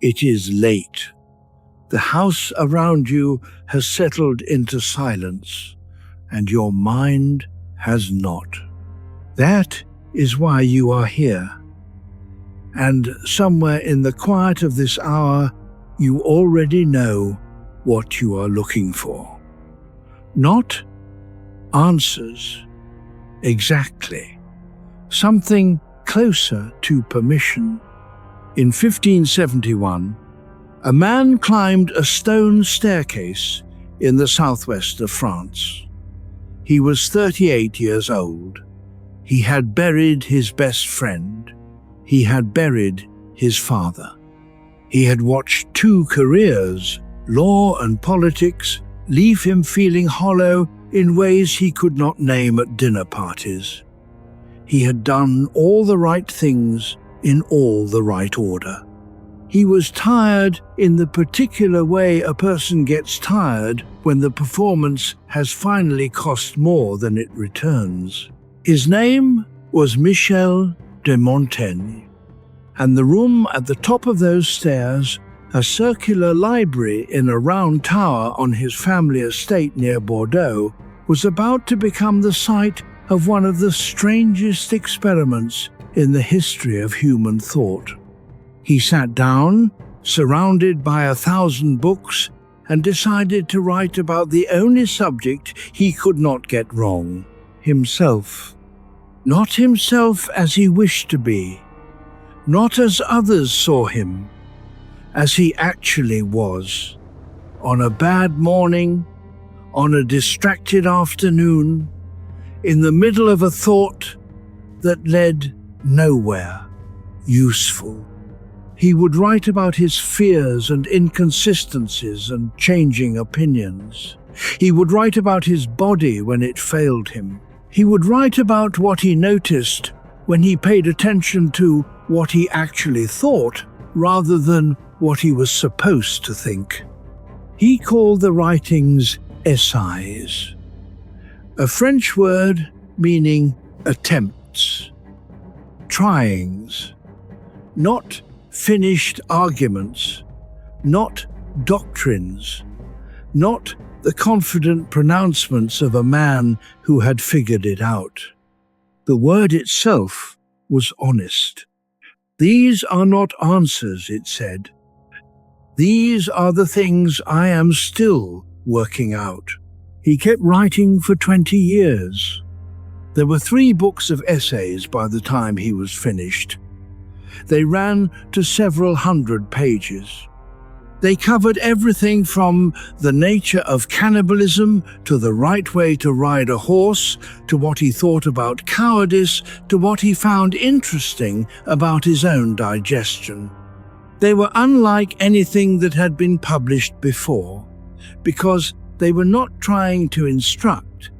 It is late. The house around you has settled into silence, and your mind has not. That is why you are here. And somewhere in the quiet of this hour, you already know what you are looking for. Not answers exactly. Something closer to permission. In 1571, a man climbed a stone staircase in the southwest of France. He was 38 years old. He had buried his best friend. He had buried his father. He had watched two careers, law and politics, leave him feeling hollow in ways he could not name at dinner parties. He had done all the right things in all the right order. He was tired in the particular way a person gets tired when the performance has finally cost more than it returns. His name was Michel de Montaigne, and the room at the top of those stairs, a circular library in a round tower on his family estate near Bordeaux, was about to become the site of one of the strangest experiments in the history of human thought. He sat down, surrounded by 1,000 books, and decided to write about the only subject he could not get wrong: himself. Not himself as he wished to be, not as others saw him, as he actually was. On a bad morning, on a distracted afternoon, in the middle of a thought that led nowhere useful. He would write about his fears and inconsistencies and changing opinions. He would write about his body when it failed him. He would write about what he noticed when he paid attention to what he actually thought rather than what he was supposed to think. He called the writings essays, a French word meaning attempts, tryings, not finished arguments, not doctrines, not the confident pronouncements of a man who had figured it out. The word itself was honest. These are not answers, it said. These are the things I am still working out. He kept writing for 20 years. There were 3 books of essays by the time he was finished. They ran to several hundred pages. They covered everything from the nature of cannibalism to the right way to ride a horse, to what he thought about cowardice, to what he found interesting about his own digestion. They were unlike anything that had been published before, because they were not trying to instruct,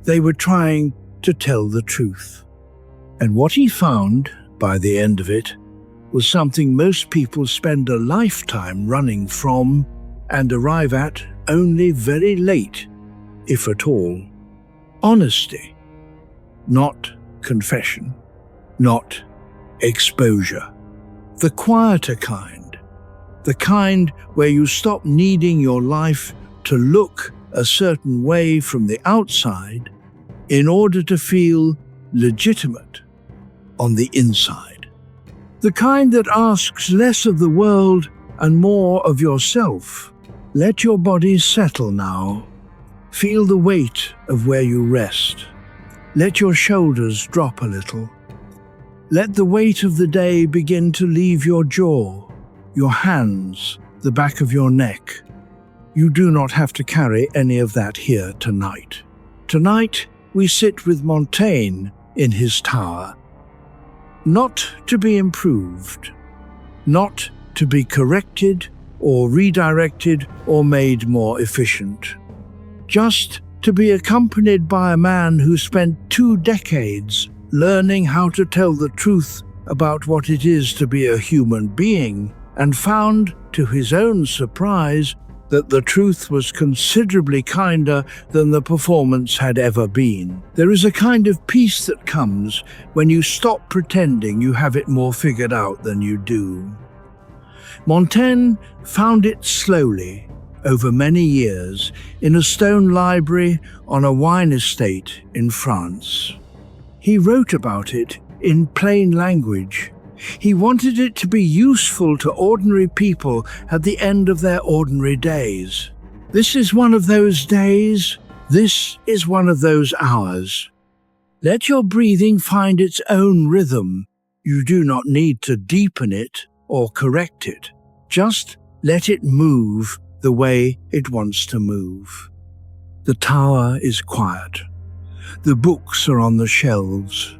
they were trying to tell the truth. And what he found, by the end of it, was something most people spend a lifetime running from and arrive at only very late, if at all. Honesty, not confession, not exposure. The quieter kind, the kind where you stop needing your life to look a certain way from the outside in order to feel legitimate on the inside. The kind that asks less of the world and more of yourself. Let your body settle now. Feel the weight of where you rest. Let your shoulders drop a little. Let the weight of the day begin to leave your jaw, your hands, the back of your neck. You do not have to carry any of that here tonight. Tonight, we sit with Montaigne in his tower. Not to be improved, not to be corrected or redirected or made more efficient. Just to be accompanied by a man who spent 2 decades learning how to tell the truth about what it is to be a human being, and found, to his own surprise, that the truth was considerably kinder than the performance had ever been. There is a kind of peace that comes when you stop pretending you have it more figured out than you do. Montaigne found it slowly, over many years, in a stone library on a wine estate in France. He wrote about it in plain language. He wanted it to be useful to ordinary people at the end of their ordinary days. This is one of those days. This is one of those hours. Let your breathing find its own rhythm. You do not need to deepen it or correct it. Just let it move the way it wants to move. The tower is quiet. The books are on the shelves.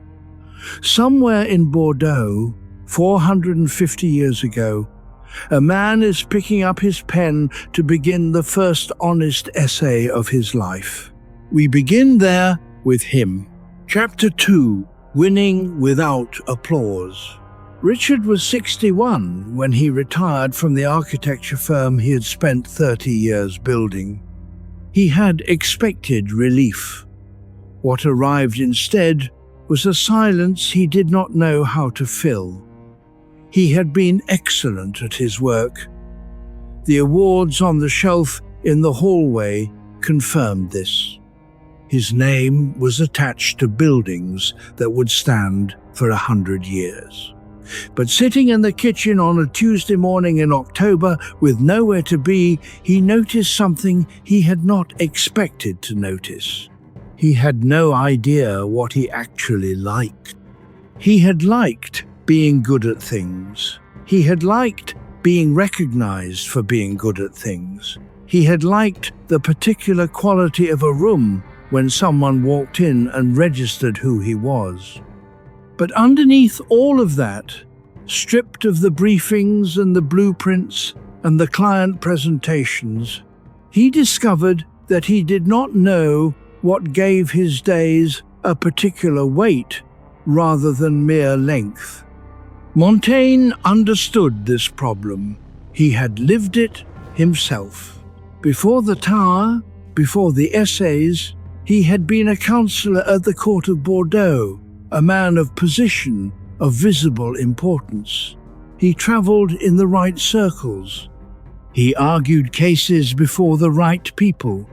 Somewhere in Bordeaux, 450 years ago, a man is picking up his pen to begin the first honest essay of his life. We begin there with him. Chapter 2, Winning Without Applause. Richard was 61 when he retired from the architecture firm he had spent 30 years building. He had expected relief. What arrived instead was a silence he did not know how to fill. He had been excellent at his work. The awards on the shelf in the hallway confirmed this. His name was attached to buildings that would stand for 100 years. But sitting in the kitchen on a Tuesday morning in October with nowhere to be, he noticed something he had not expected to notice. He had no idea what he actually liked. He had liked being good at things. He had liked being recognized for being good at things. He had liked the particular quality of a room when someone walked in and registered who he was. But underneath all of that, stripped of the briefings and the blueprints and the client presentations, he discovered that he did not know what gave his days a particular weight rather than mere length. Montaigne understood this problem. He had lived it himself. Before the tower, before the essays, he had been a councillor at the court of Bordeaux, a man of position, of visible importance. He travelled in the right circles. He argued cases before the right people.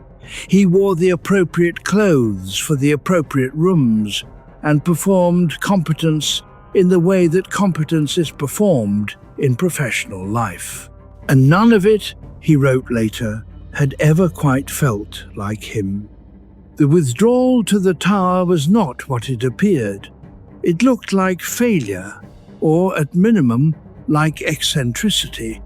He wore the appropriate clothes for the appropriate rooms and performed competence in the way that competence is performed in professional life. And none of it, he wrote later, had ever quite felt like him. The withdrawal to the tower was not what it appeared. It looked like failure, or at minimum, like eccentricity.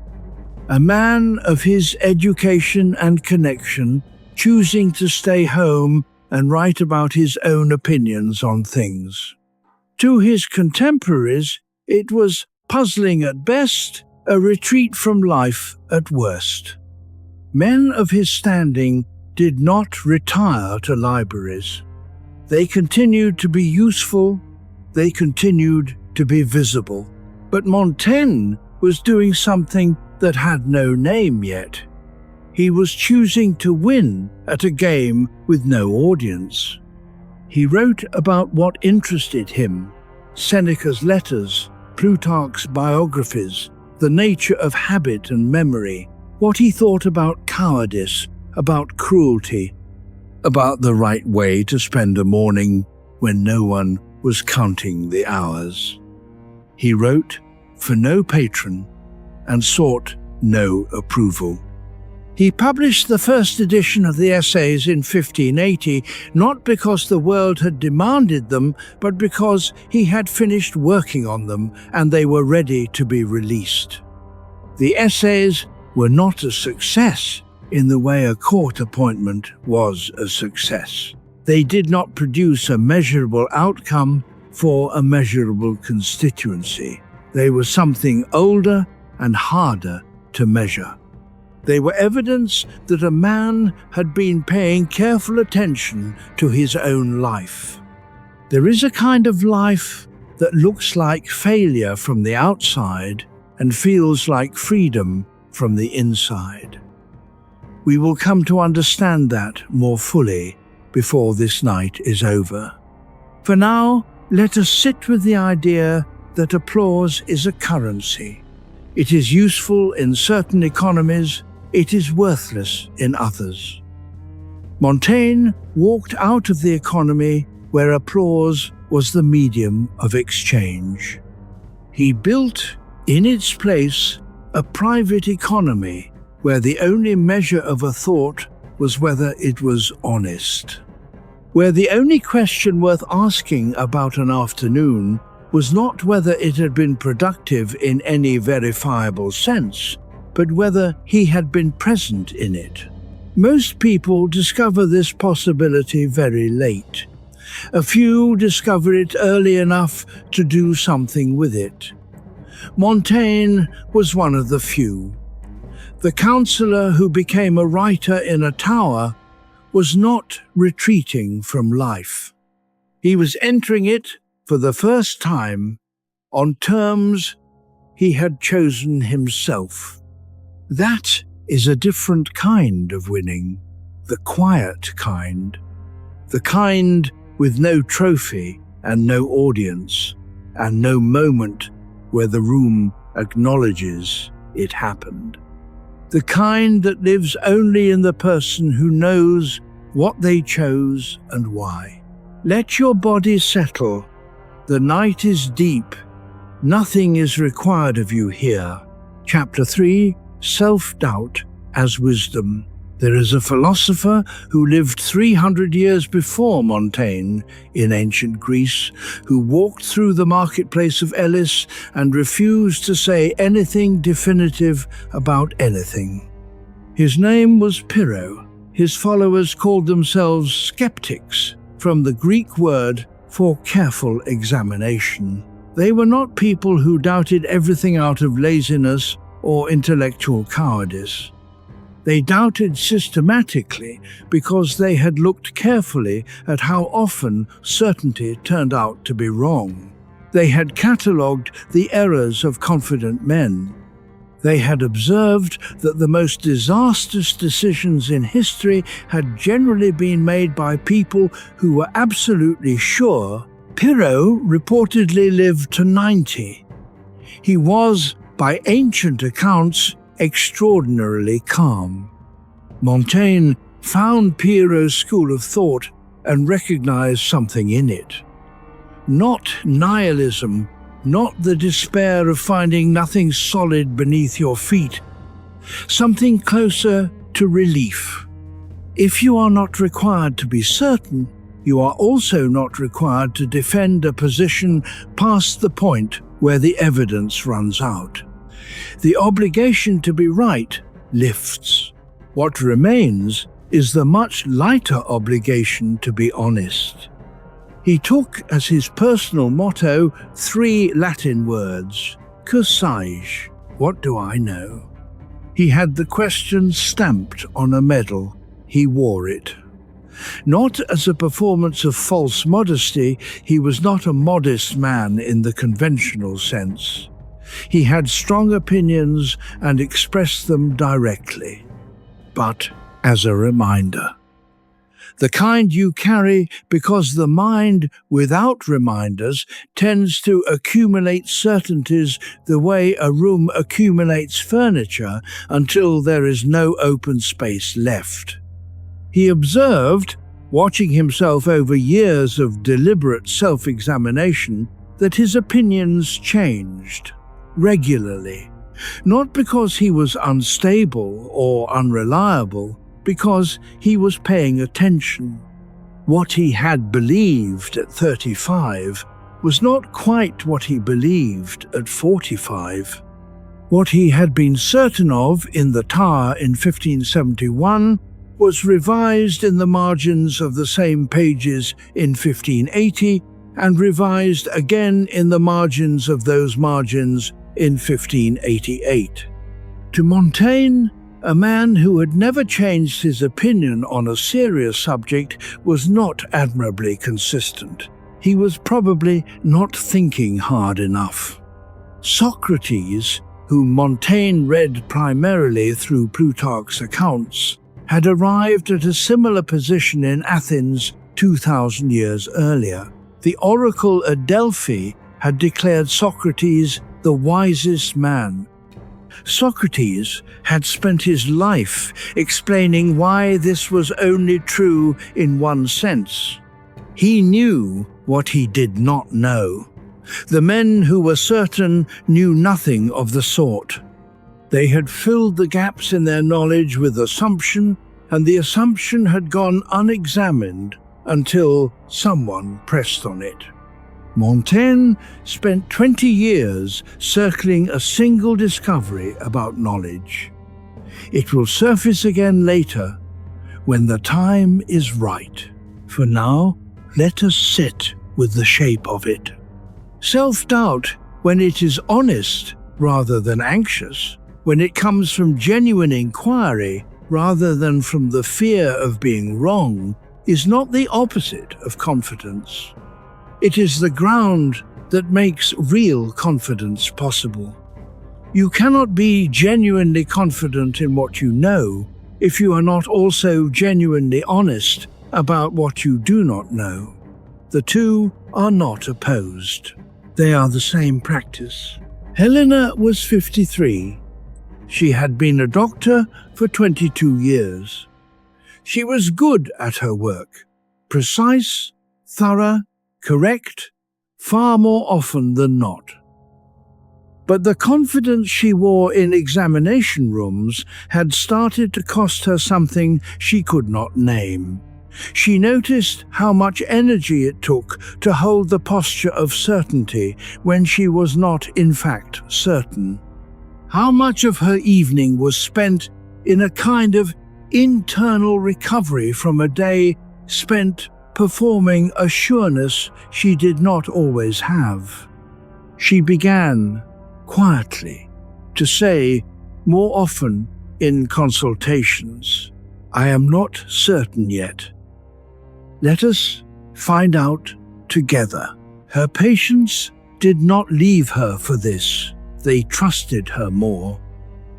A man of his education and connection choosing to stay home and write about his own opinions on things. To his contemporaries, it was puzzling at best, a retreat from life at worst. Men of his standing did not retire to libraries. They continued to be useful, they continued to be visible. But Montaigne was doing something that had no name yet. He was choosing to win at a game with no audience. He wrote about what interested him: Seneca's letters, Plutarch's biographies, the nature of habit and memory, what he thought about cowardice, about cruelty, about the right way to spend a morning when no one was counting the hours. He wrote for no patron and sought no approval. He published the first edition of the essays in 1580, not because the world had demanded them, but because he had finished working on them and they were ready to be released. The essays were not a success in the way a court appointment was a success. They did not produce a measurable outcome for a measurable constituency. They were something older and harder to measure. They were evidence that a man had been paying careful attention to his own life. There is a kind of life that looks like failure from the outside and feels like freedom from the inside. We will come to understand that more fully before this night is over. For now, let us sit with the idea that applause is a currency. It is useful in certain economies, it is worthless in others. Montaigne walked out of the economy where applause was the medium of exchange. He built, in its place, a private economy where the only measure of a thought was whether it was honest. Where the only question worth asking about an afternoon was not whether it had been productive in any verifiable sense, but whether he had been present in it. Most people discover this possibility very late. A few discover it early enough to do something with it. Montaigne was one of the few. The counsellor who became a writer in a tower was not retreating from life. He was entering it for the first time on terms he had chosen himself. That is a different kind of winning, the quiet kind, the kind with no trophy and no audience, and no moment where the room acknowledges it happened. The kind that lives only in the person who knows what they chose and why. Let your body settle. The night is deep. Nothing is required of you here. Chapter 3, Self-Doubt as Wisdom. There is a philosopher who lived 300 years before Montaigne in ancient Greece, who walked through the marketplace of Elis and refused to say anything definitive about anything. His name was Pyrrho. His followers called themselves Skeptics, from the Greek word for careful examination. They were not people who doubted everything out of laziness or intellectual cowardice. They doubted systematically because they had looked carefully at how often certainty turned out to be wrong. They had catalogued the errors of confident men. They had observed that the most disastrous decisions in history had generally been made by people who were absolutely sure. Pyrrho reportedly lived to 90. He was, by ancient accounts, extraordinarily calm. Montaigne found Pyrrho's school of thought and recognized something in it. Not nihilism, not the despair of finding nothing solid beneath your feet. Something closer to relief. If you are not required to be certain, you are also not required to defend a position past the point where the evidence runs out. The obligation to be right lifts. What remains is the much lighter obligation to be honest. He took as his personal motto 3 Latin words, que sais, what do I know? He had the question stamped on a medal. He wore it. Not as a performance of false modesty, he was not a modest man in the conventional sense. He had strong opinions and expressed them directly, but as a reminder. The kind you carry because the mind, without reminders, tends to accumulate certainties the way a room accumulates furniture until there is no open space left. He observed, watching himself over years of deliberate self-examination, that his opinions changed regularly, not because he was unstable or unreliable, because he was paying attention. What he had believed at 35 was not quite what he believed at 45. What he had been certain of in the Tower in 1571 was revised in the margins of the same pages in 1580 and revised again in the margins of those margins in 1588. To Montaigne, a man who had never changed his opinion on a serious subject was not admirably consistent. He was probably not thinking hard enough. Socrates, whom Montaigne read primarily through Plutarch's accounts, had arrived at a similar position in Athens 2,000 years earlier. The oracle at Delphi had declared Socrates the wisest man. Socrates had spent his life explaining why this was only true in one sense. He knew what he did not know. The men who were certain knew nothing of the sort. They had filled the gaps in their knowledge with assumption, and the assumption had gone unexamined until someone pressed on it. Montaigne spent 20 years circling a single discovery about knowledge. It will surface again later, when the time is right. For now, let us sit with the shape of it. Self-doubt, when it is honest rather than anxious, when it comes from genuine inquiry rather than from the fear of being wrong, is not the opposite of confidence. It is the ground that makes real confidence possible. You cannot be genuinely confident in what you know if you are not also genuinely honest about what you do not know. The two are not opposed. They are the same practice. Helena was 53. She had been a doctor for 22 years. She was good at her work, precise, thorough, correct, far more often than not. But the confidence she wore in examination rooms had started to cost her something she could not name. She noticed how much energy it took to hold the posture of certainty when she was not, in fact, certain. How much of her evening was spent in a kind of internal recovery from a day spent performing a sureness she did not always have. She began, quietly, to say, more often in consultations, "I am not certain yet. Let us find out together." Her patients did not leave her for this. They trusted her more.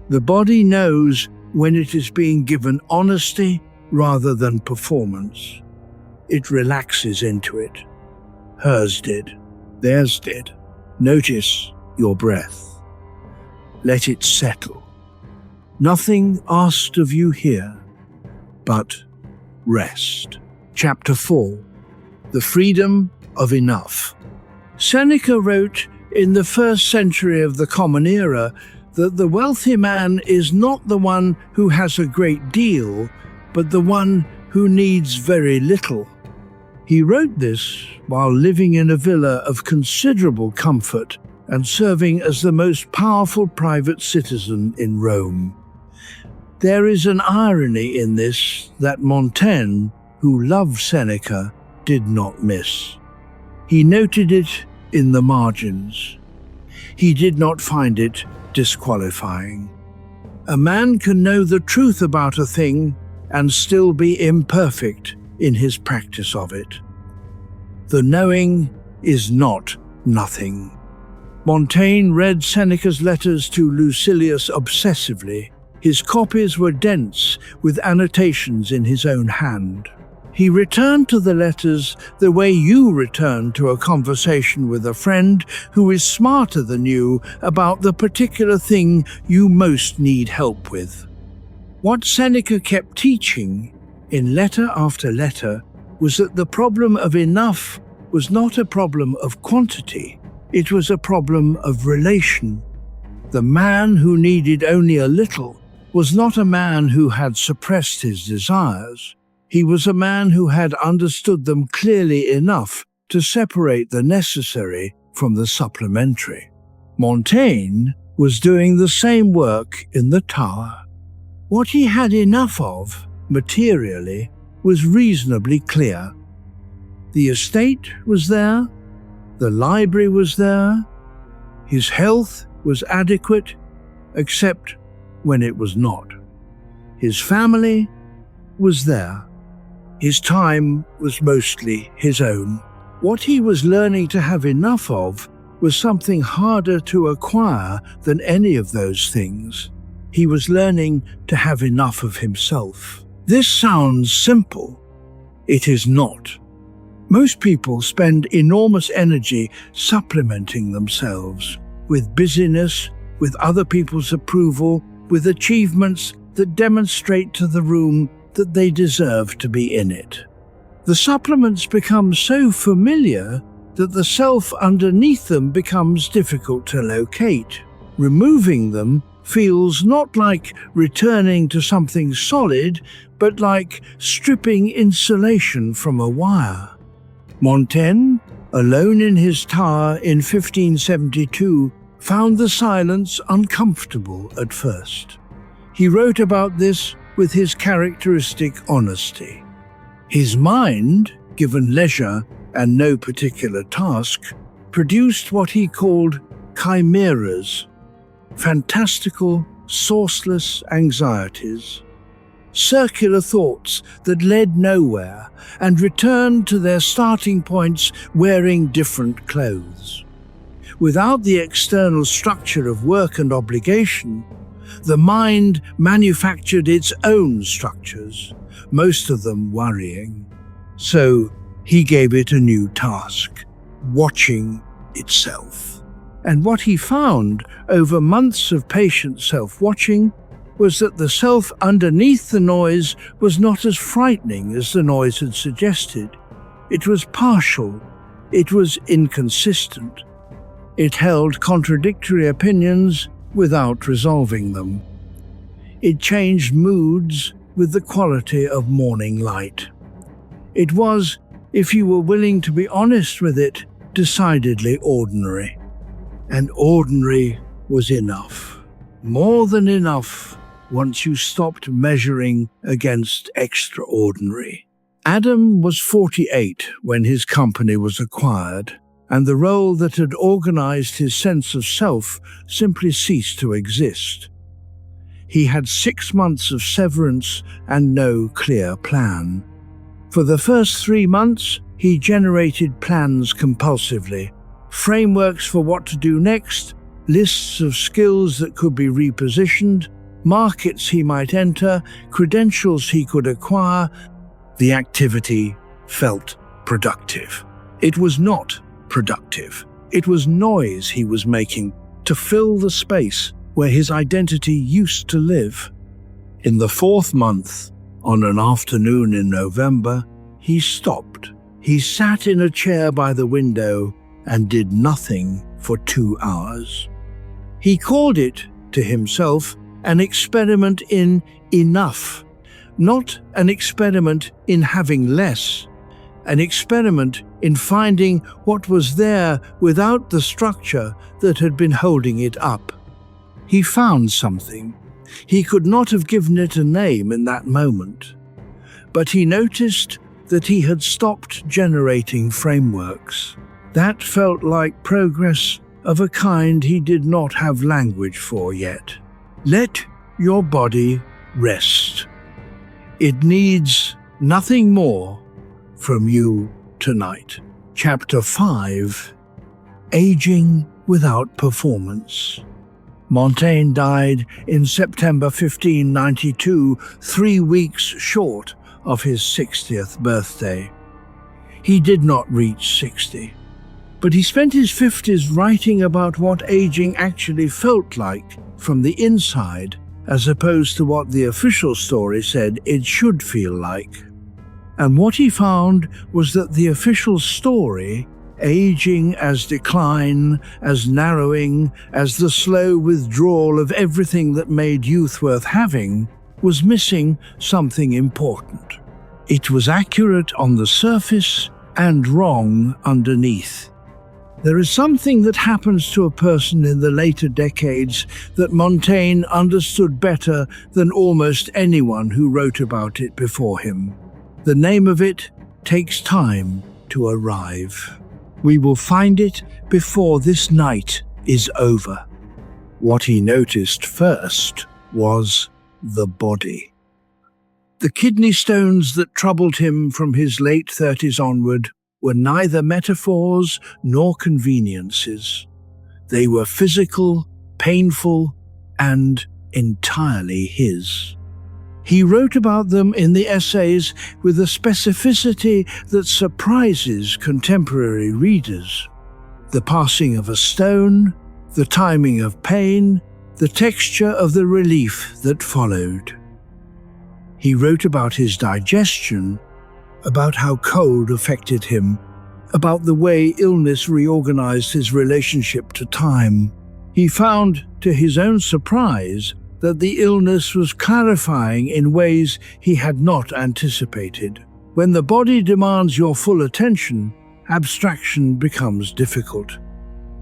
The body knows when it is being given honesty rather than performance. It relaxes into it. Hers did. Theirs did. Notice your breath. Let it settle. Nothing asked of you here, but rest. Chapter 4. The Freedom of Enough. Seneca wrote in the 1st century of the Common Era that the wealthy man is not the one who has a great deal, but the one who needs very little. He wrote this while living in a villa of considerable comfort and serving as the most powerful private citizen in Rome. There is an irony in this that Montaigne, who loved Seneca, did not miss. He noted it in the margins. He did not find it disqualifying. A man can know the truth about a thing and still be imperfect in his practice of it. The knowing is not nothing. Montaigne read Seneca's letters to Lucilius obsessively. His copies were dense with annotations in his own hand. He returned to the letters the way you return to a conversation with a friend who is smarter than you about the particular thing you most need help with. What Seneca kept teaching, in letter after letter, was that the problem of enough was not a problem of quantity, it was a problem of relation. The man who needed only a little was not a man who had suppressed his desires. He was a man who had understood them clearly enough to separate the necessary from the supplementary. Montaigne was doing the same work in the tower. What he had enough of, materially, was reasonably clear. The estate was there, the library was there, his health was adequate, except when it was not. His family was there. His time was mostly his own. What he was learning to have enough of was something harder to acquire than any of those things. He was learning to have enough of himself. This sounds simple. It is not. Most people spend enormous energy supplementing themselves with busyness, with other people's approval, with achievements that demonstrate to the room that they deserve to be in it. The supplements become so familiar that the self underneath them becomes difficult to locate. Removing them feels not like returning to something solid, but like stripping insulation from a wire. Montaigne, alone in his tower in 1572, found the silence uncomfortable at first. He wrote about this with his characteristic honesty. His mind, given leisure and no particular task, produced what he called chimeras, fantastical, sourceless anxieties, circular thoughts that led nowhere and returned to their starting points wearing different clothes. Without the external structure of work and obligation, the mind manufactured its own structures, most of them worrying. So he gave it a new task, watching itself. And what he found over months of patient self-watching was that the self underneath the noise was not as frightening as the noise had suggested. It was partial. It was inconsistent. It held contradictory opinions without resolving them. It changed moods with the quality of morning light. It was, if you were willing to be honest with it, decidedly ordinary. And ordinary was enough. More than enough once you stopped measuring against extraordinary. Adam was 48 when his company was acquired, and the role that had organized his sense of self simply ceased to exist. He had 6 months of severance and no clear plan. For the first 3 months, he generated plans compulsively, frameworks for what to do next, lists of skills that could be repositioned, markets he might enter, credentials he could acquire. The activity felt productive. It was not productive. It was noise he was making to fill the space where his identity used to live. In the 4th month, on an afternoon in November, he stopped. He sat in a chair by the window and did nothing for 2 hours. He called it, to himself, an experiment in enough, not an experiment in having less, an experiment in finding what was there without the structure that had been holding it up. He found something. He could not have given it a name in that moment, but he noticed that he had stopped generating frameworks. That felt like progress of a kind he did not have language for yet. Let your body rest. It needs nothing more from you tonight. Chapter 5: Aging Without Performance. Montaigne died in September 1592, 3 weeks short of his 60th birthday. He did not reach 60, but he spent his 50s writing about what aging actually felt like from the inside, as opposed to what the official story said it should feel like. And what he found was that the official story, aging as decline, as narrowing, as the slow withdrawal of everything that made youth worth having, was missing something important. It was accurate on the surface and wrong underneath. There is something that happens to a person in the later decades that Montaigne understood better than almost anyone who wrote about it before him. The name of it takes time to arrive. We will find it before this night is over. What he noticed first was the body. The kidney stones that troubled him from his late 30s onward were neither metaphors nor conveniences. They were physical, painful, and entirely his. He wrote about them in the essays with a specificity that surprises contemporary readers. The passing of a stone, the timing of pain, the texture of the relief that followed. He wrote about his digestion, about how cold affected him, about the way illness reorganized his relationship to time. He found, to his own surprise, that the illness was clarifying in ways he had not anticipated. When the body demands your full attention, abstraction becomes difficult.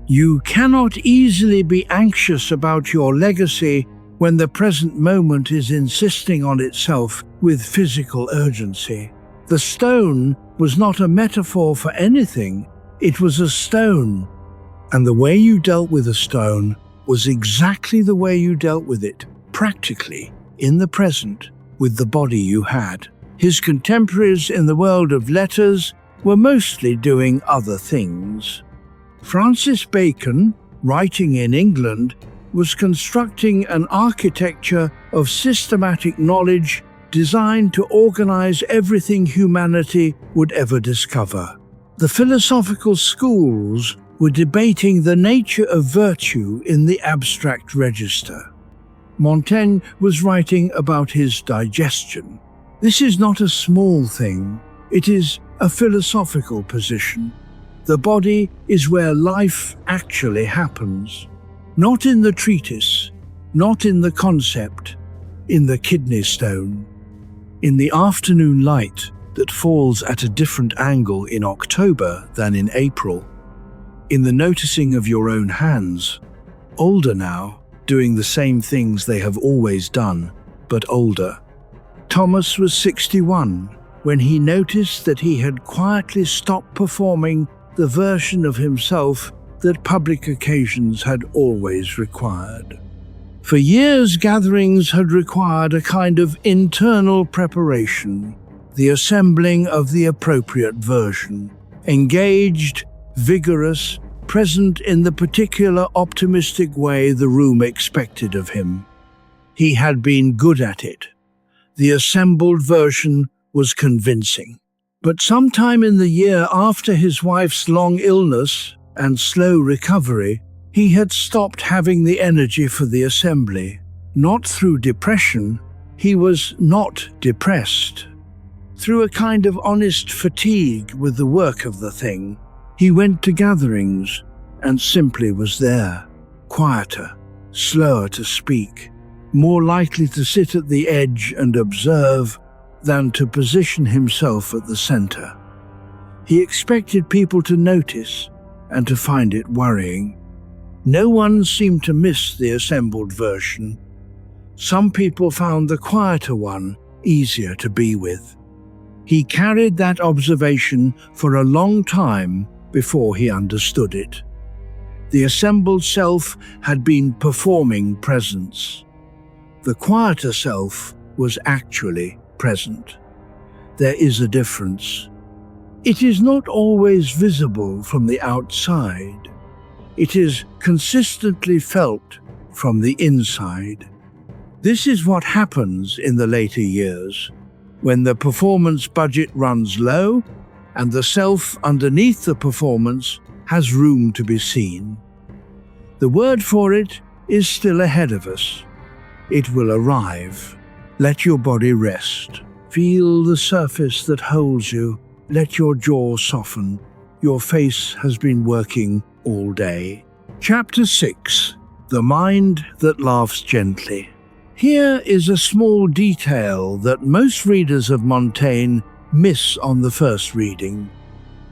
You cannot easily be anxious about your legacy when the present moment is insisting on itself with physical urgency. The stone was not a metaphor for anything, it was a stone. And the way you dealt with a stone was exactly the way you dealt with it, practically, in the present, with the body you had. His contemporaries in the world of letters were mostly doing other things. Francis Bacon, writing in England, was constructing an architecture of systematic knowledge designed to organize everything humanity would ever discover. The philosophical schools were debating the nature of virtue in the abstract register. Montaigne was writing about his digestion. This is not a small thing, it is a philosophical position. The body is where life actually happens. Not in the treatise, not in the concept, in the kidney stone. In the afternoon light that falls at a different angle in October than in April. In the noticing of your own hands, older now, doing the same things they have always done, but older. Thomas was 61 when he noticed that he had quietly stopped performing the version of himself that public occasions had always required. For years, gatherings had required a kind of internal preparation, the assembling of the appropriate version, engaged, vigorous, present in the particular optimistic way the room expected of him. He had been good at it. The assembled version was convincing. But sometime in the year after his wife's long illness and slow recovery, he had stopped having the energy for the assembly. Not through depression, he was not depressed. Through a kind of honest fatigue with the work of the thing, he went to gatherings and simply was there, quieter, slower to speak, more likely to sit at the edge and observe than to position himself at the center. He expected people to notice and to find it worrying. No one seemed to miss the assembled version. Some people found the quieter one easier to be with. He carried that observation for a long time before he understood it. The assembled self had been performing presence. The quieter self was actually present. There is a difference. It is not always visible from the outside. It is consistently felt from the inside. This is what happens in the later years, when the performance budget runs low and the self underneath the performance has room to be seen. The word for it is still ahead of us. It will arrive. Let your body rest. Feel the surface that holds you. Let your jaw soften. Your face has been working all day. Chapter 6. The Mind That Laughs Gently. Here is a small detail that most readers of Montaigne miss on the first reading.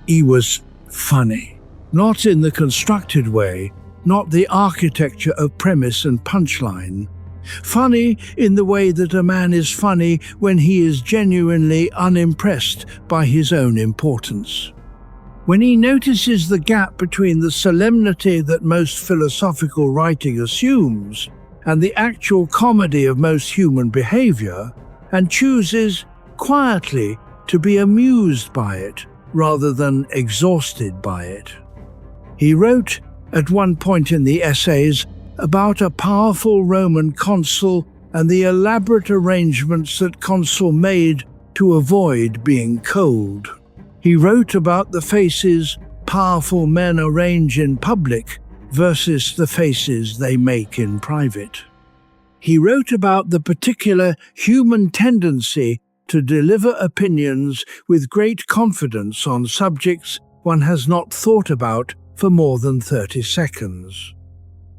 He was funny. Not in the constructed way, not the architecture of premise and punchline. Funny in the way that a man is funny when he is genuinely unimpressed by his own importance. When he notices the gap between the solemnity that most philosophical writing assumes and the actual comedy of most human behavior, and chooses, quietly, to be amused by it rather than exhausted by it. He wrote, at one point in the essays, about a powerful Roman consul and the elaborate arrangements that consul made to avoid being cold. He wrote about the faces powerful men arrange in public versus the faces they make in private. He wrote about the particular human tendency to deliver opinions with great confidence on subjects one has not thought about for more than 30 seconds.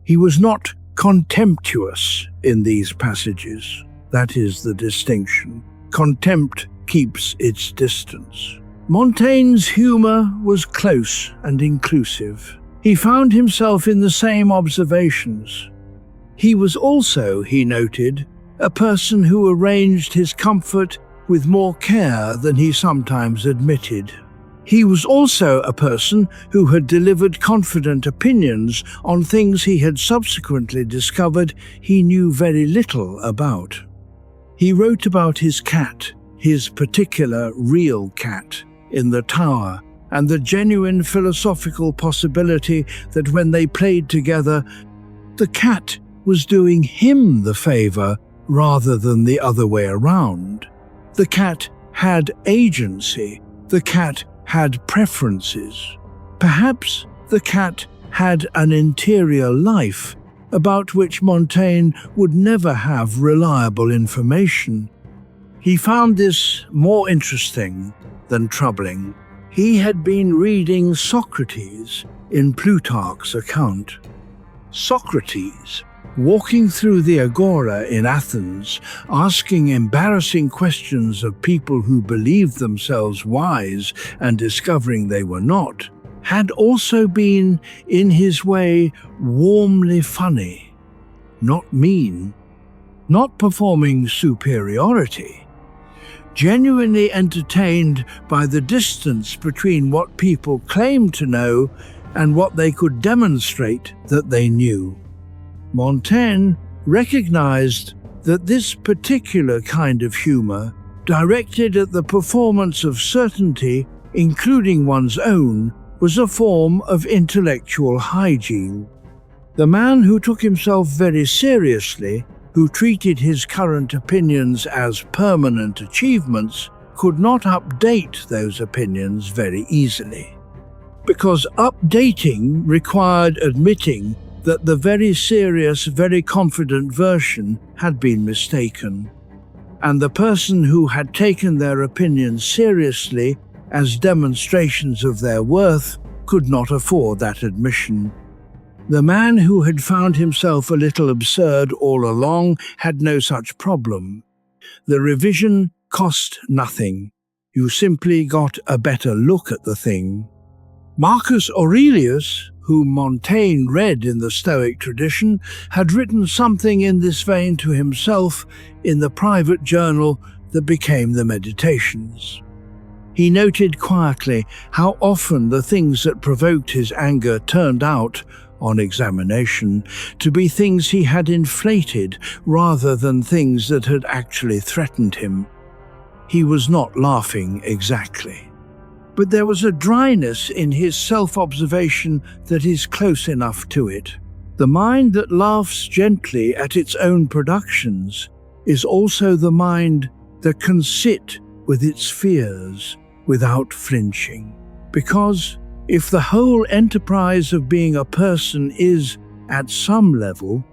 He was not contemptuous in these passages. That is the distinction. Contempt keeps its distance. Montaigne's humour was close and inclusive. He found himself in the same observations. He was also, he noted, a person who arranged his comfort with more care than he sometimes admitted. He was also a person who had delivered confident opinions on things he had subsequently discovered he knew very little about. He wrote about his cat, his particular real cat, in the tower, and the genuine philosophical possibility that when they played together, the cat was doing him the favor rather than the other way around. The cat had agency. The cat had preferences. Perhaps the cat had an interior life about which Montaigne would never have reliable information. He found this more interesting than troubling. He had been reading Socrates in Plutarch's account. Socrates, walking through the agora in Athens, asking embarrassing questions of people who believed themselves wise and discovering they were not, had also been, in his way, warmly funny, not mean, not performing superiority, genuinely entertained by the distance between what people claimed to know and what they could demonstrate that they knew. Montaigne recognized that this particular kind of humor, directed at the performance of certainty, including one's own, was a form of intellectual hygiene. The man who took himself very seriously, who treated his current opinions as permanent achievements, could not update those opinions very easily. Because updating required admitting that the very serious, very confident version had been mistaken, and the person who had taken their opinions seriously as demonstrations of their worth could not afford that admission. The man who had found himself a little absurd all along had no such problem. The revision cost nothing. You simply got a better look at the thing. Marcus Aurelius, whom Montaigne read in the Stoic tradition, had written something in this vein to himself in the private journal that became the Meditations. He noted quietly how often the things that provoked his anger turned out, on examination, to be things he had inflated rather than things that had actually threatened him. He was not laughing exactly, but there was a dryness in his self-observation that is close enough to it. The mind that laughs gently at its own productions is also the mind that can sit with its fears without flinching. Because if the whole enterprise of being a person is, at some level,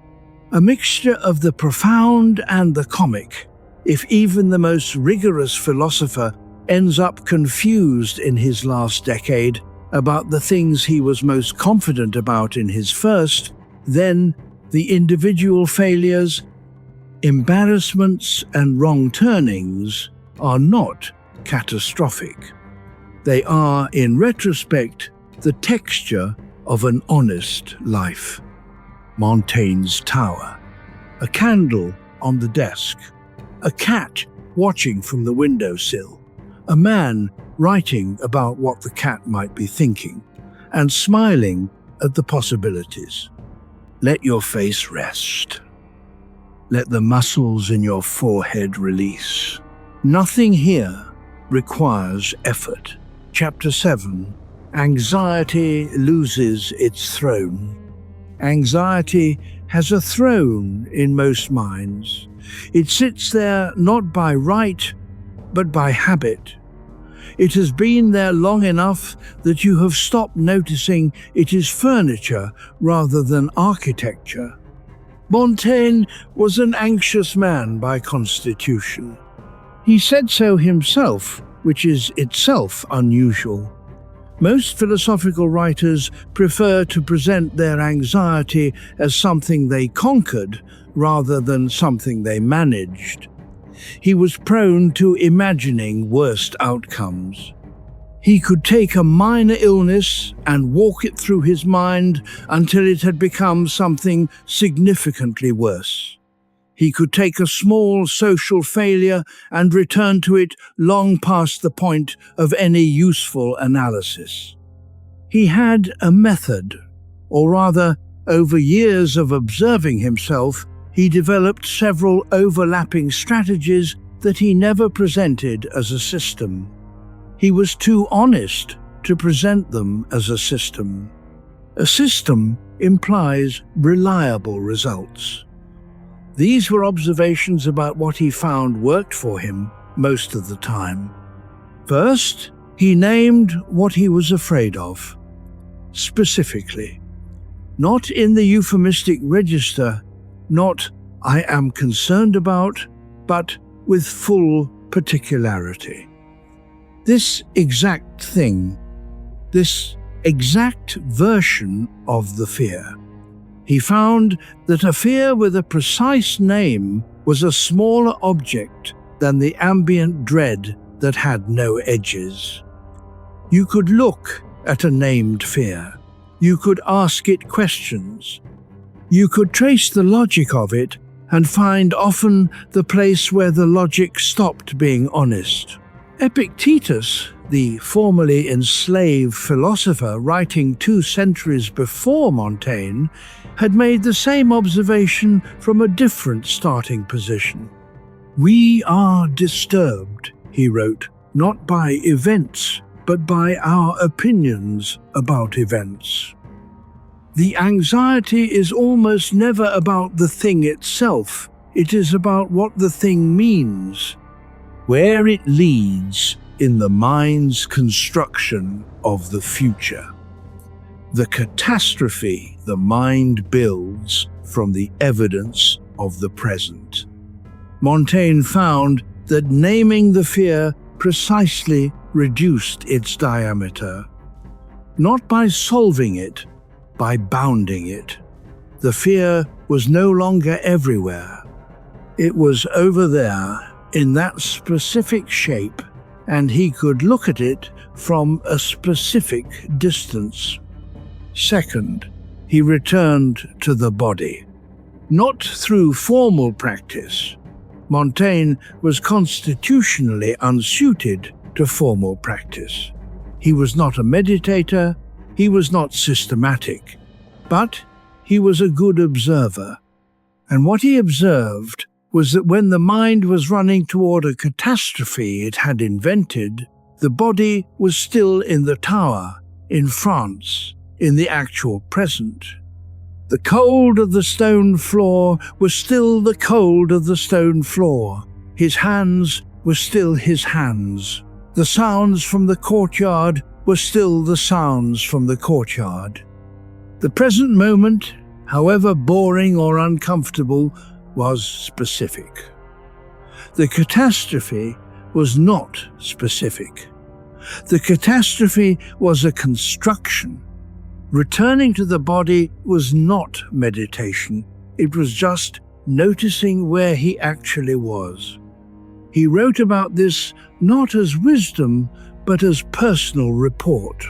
a mixture of the profound and the comic, if even the most rigorous philosopher ends up confused in his last decade about the things he was most confident about in his first, then the individual failures, embarrassments, and wrong turnings are not catastrophic. They are, in retrospect, the texture of an honest life. Montaigne's tower, a candle on the desk, a cat watching from the windowsill, a man writing about what the cat might be thinking, and smiling at the possibilities. Let your face rest. Let the muscles in your forehead release. Nothing here requires effort. Chapter 7. Anxiety loses its throne. Anxiety has a throne in most minds. It sits there not by right, but by habit. It has been there long enough that you have stopped noticing it is furniture rather than architecture. Montaigne was an anxious man by constitution. He said so himself, which is itself unusual. Most philosophical writers prefer to present their anxiety as something they conquered rather than something they managed. He was prone to imagining worst outcomes. He could take a minor illness and walk it through his mind until it had become something significantly worse. He could take a small social failure and return to it long past the point of any useful analysis. He had a method, or rather, over years of observing himself, he developed several overlapping strategies that he never presented as a system. He was too honest to present them as a system. A system implies reliable results. These were observations about what he found worked for him most of the time. First, he named what he was afraid of, specifically. Not in the euphemistic register, not "I am concerned about," but with full particularity. This exact thing, this exact version of the fear. He found that a fear with a precise name was a smaller object than the ambient dread that had no edges. You could look at a named fear. You could ask it questions. You could trace the logic of it and find often the place where the logic stopped being honest. Epictetus, the formerly enslaved philosopher writing 2 centuries before Montaigne, had made the same observation from a different starting position. "We are disturbed," he wrote, "not by events, but by our opinions about events." The anxiety is almost never about the thing itself, it is about what the thing means, where it leads in the mind's construction of the future. The catastrophe the mind builds from the evidence of the present. Montaigne found that naming the fear precisely reduced its diameter. Not by solving it, by bounding it. The fear was no longer everywhere. It was over there, in that specific shape, and he could look at it from a specific distance. Second, he returned to the body. Not through formal practice. Montaigne was constitutionally unsuited to formal practice. He was not a meditator, he was not systematic, but he was a good observer. And what he observed was that when the mind was running toward a catastrophe it had invented, the body was still in the tower, in France, in the actual present. The cold of the stone floor was still the cold of the stone floor. His hands were still his hands. The sounds from the courtyard were still the sounds from the courtyard. The present moment, however boring or uncomfortable, was specific. The catastrophe was not specific. The catastrophe was a construction. Returning to the body was not meditation. It was just noticing where he actually was. He wrote about this not as wisdom, but as personal report.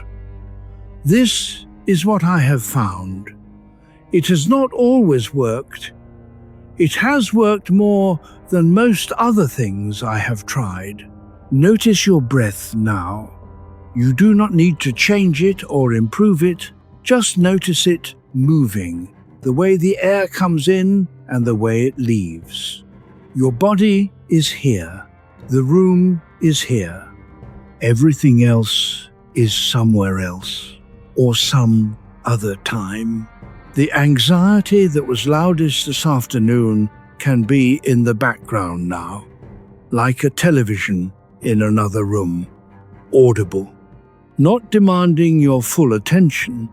This is what I have found. It has not always worked. It has worked more than most other things I have tried. Notice your breath now. You do not need to change it or improve it. Just notice it moving, the way the air comes in and the way it leaves. Your body is here. The room is here. Everything else is somewhere else, or some other time. The anxiety that was loudest this afternoon can be in the background now, like a television in another room, audible, not demanding your full attention.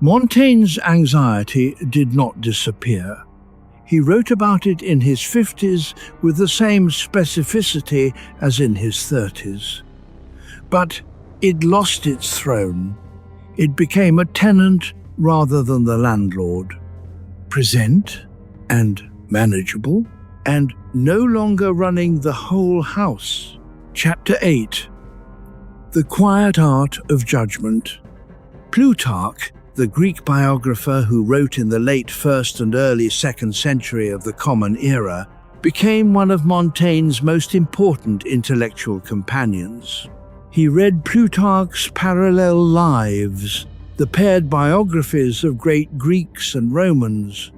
Montaigne's anxiety did not disappear. He wrote about it in his 50s with the same specificity as in his 30s. But it lost its throne. It became a tenant rather than the landlord. Present and manageable, and no longer running the whole house. Chapter 8. The Quiet Art of Judgment. Plutarch, the Greek biographer who wrote in the late 1st and early 2nd century of the Common Era, became one of Montaigne's most important intellectual companions. He read Plutarch's parallel lives, the paired biographies of great Greeks and Romans,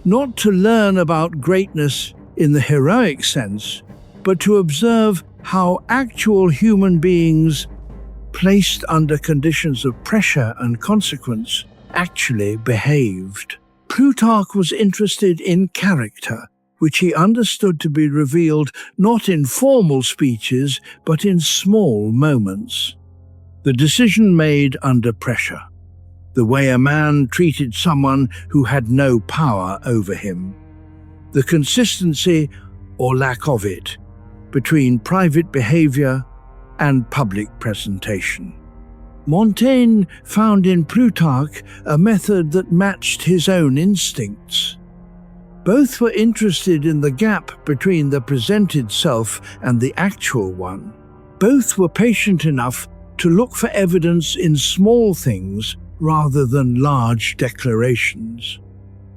not to learn about greatness in the heroic sense, but to observe how actual human beings, placed under conditions of pressure and consequence, actually behaved. Plutarch was interested in character, which he understood to be revealed not in formal speeches, but in small moments. The decision made under pressure, the way a man treated someone who had no power over him, the consistency, or lack of it, between private behavior and public presentation. Montaigne found in Plutarch a method that matched his own instincts. Both were interested in the gap between the presented self and the actual one. Both were patient enough to look for evidence in small things rather than large declarations.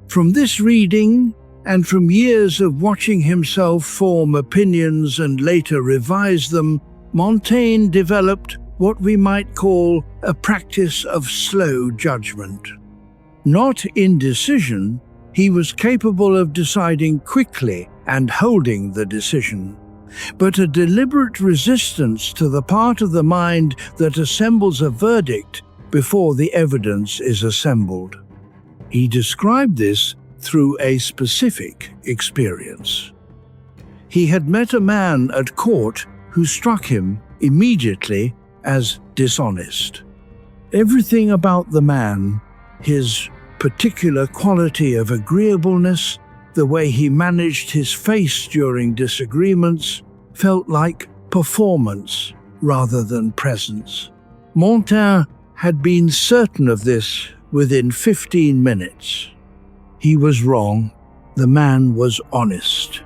From this reading, and from years of watching himself form opinions and later revise them, Montaigne developed what we might call a practice of slow judgment. Not indecision, he was capable of deciding quickly and holding the decision, but a deliberate resistance to the part of the mind that assembles a verdict before the evidence is assembled. He described this through a specific experience. He had met a man at court who struck him immediately as dishonest. Everything about the man, his particular quality of agreeableness, the way he managed his face during disagreements, felt like performance rather than presence. Montaigne had been certain of this within 15 minutes. He was wrong. The man was honest.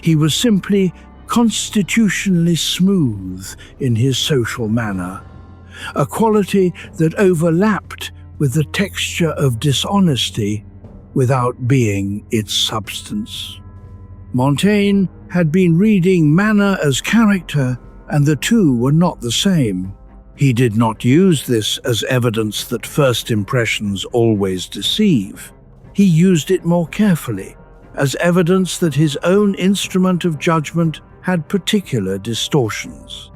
He was simply constitutionally smooth in his social manner, a quality that overlapped with the texture of dishonesty without being its substance. Montaigne had been reading manner as character, and the two were not the same. He did not use this as evidence that first impressions always deceive. He used it more carefully, as evidence that his own instrument of judgment had particular distortions,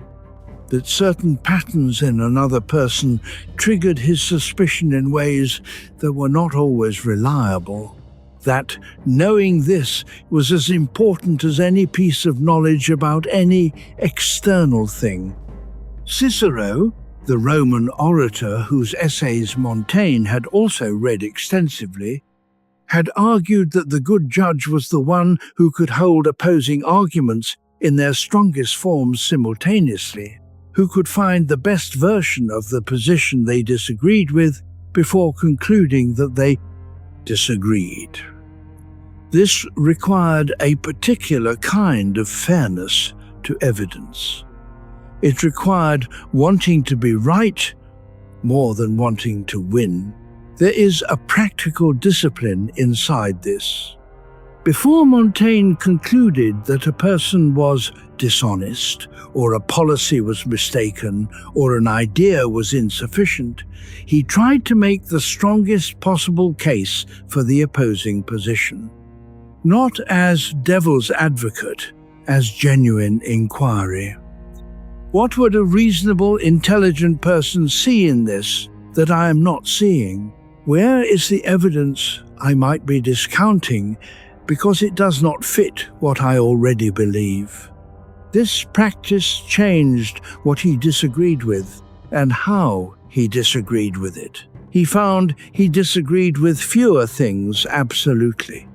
that certain patterns in another person triggered his suspicion in ways that were not always reliable, that knowing this was as important as any piece of knowledge about any external thing. Cicero, the Roman orator whose essays Montaigne had also read extensively, had argued that the good judge was the one who could hold opposing arguments in their strongest forms simultaneously, who could find the best version of the position they disagreed with before concluding that they disagreed. This required a particular kind of fairness to evidence. It required wanting to be right more than wanting to win. There is a practical discipline inside this. Before Montaigne concluded that a person was dishonest, or a policy was mistaken, or an idea was insufficient, he tried to make the strongest possible case for the opposing position. Not as devil's advocate, as genuine inquiry. What would a reasonable, intelligent person see in this that I am not seeing? Where is the evidence I might be discounting because it does not fit what I already believe? This practice changed what he disagreed with and how he disagreed with it. He found he disagreed with fewer things absolutely.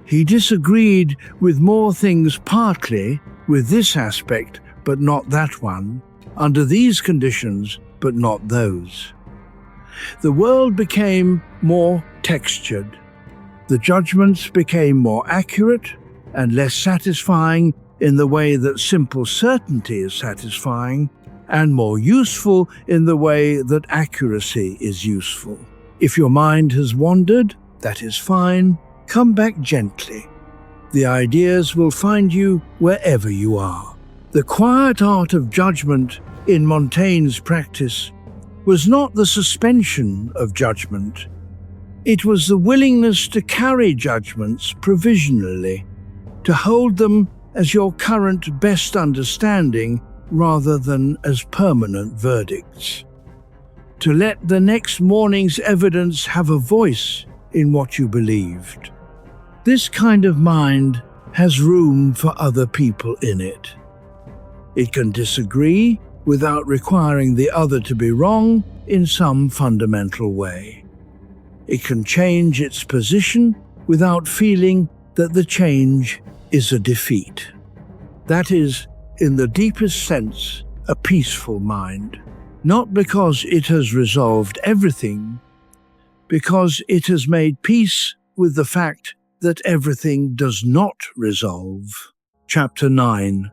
He disagreed with more things partly with this aspect but not that one, under these conditions but not those. The world became more textured. The judgments became more accurate and less satisfying in the way that simple certainty is satisfying, and more useful in the way that accuracy is useful. If your mind has wandered, that is fine. Come back gently. The ideas will find you wherever you are. The quiet art of judgment in Montaigne's practice was not the suspension of judgment. It was the willingness to carry judgments provisionally, to hold them as your current best understanding rather than as permanent verdicts. To let the next morning's evidence have a voice in what you believed. This kind of mind has room for other people in it. It can disagree without requiring the other to be wrong in some fundamental way. It can change its position without feeling that the change is a defeat. That is, in the deepest sense, a peaceful mind. Not because it has resolved everything, because it has made peace with the fact that everything does not resolve. Chapter 9.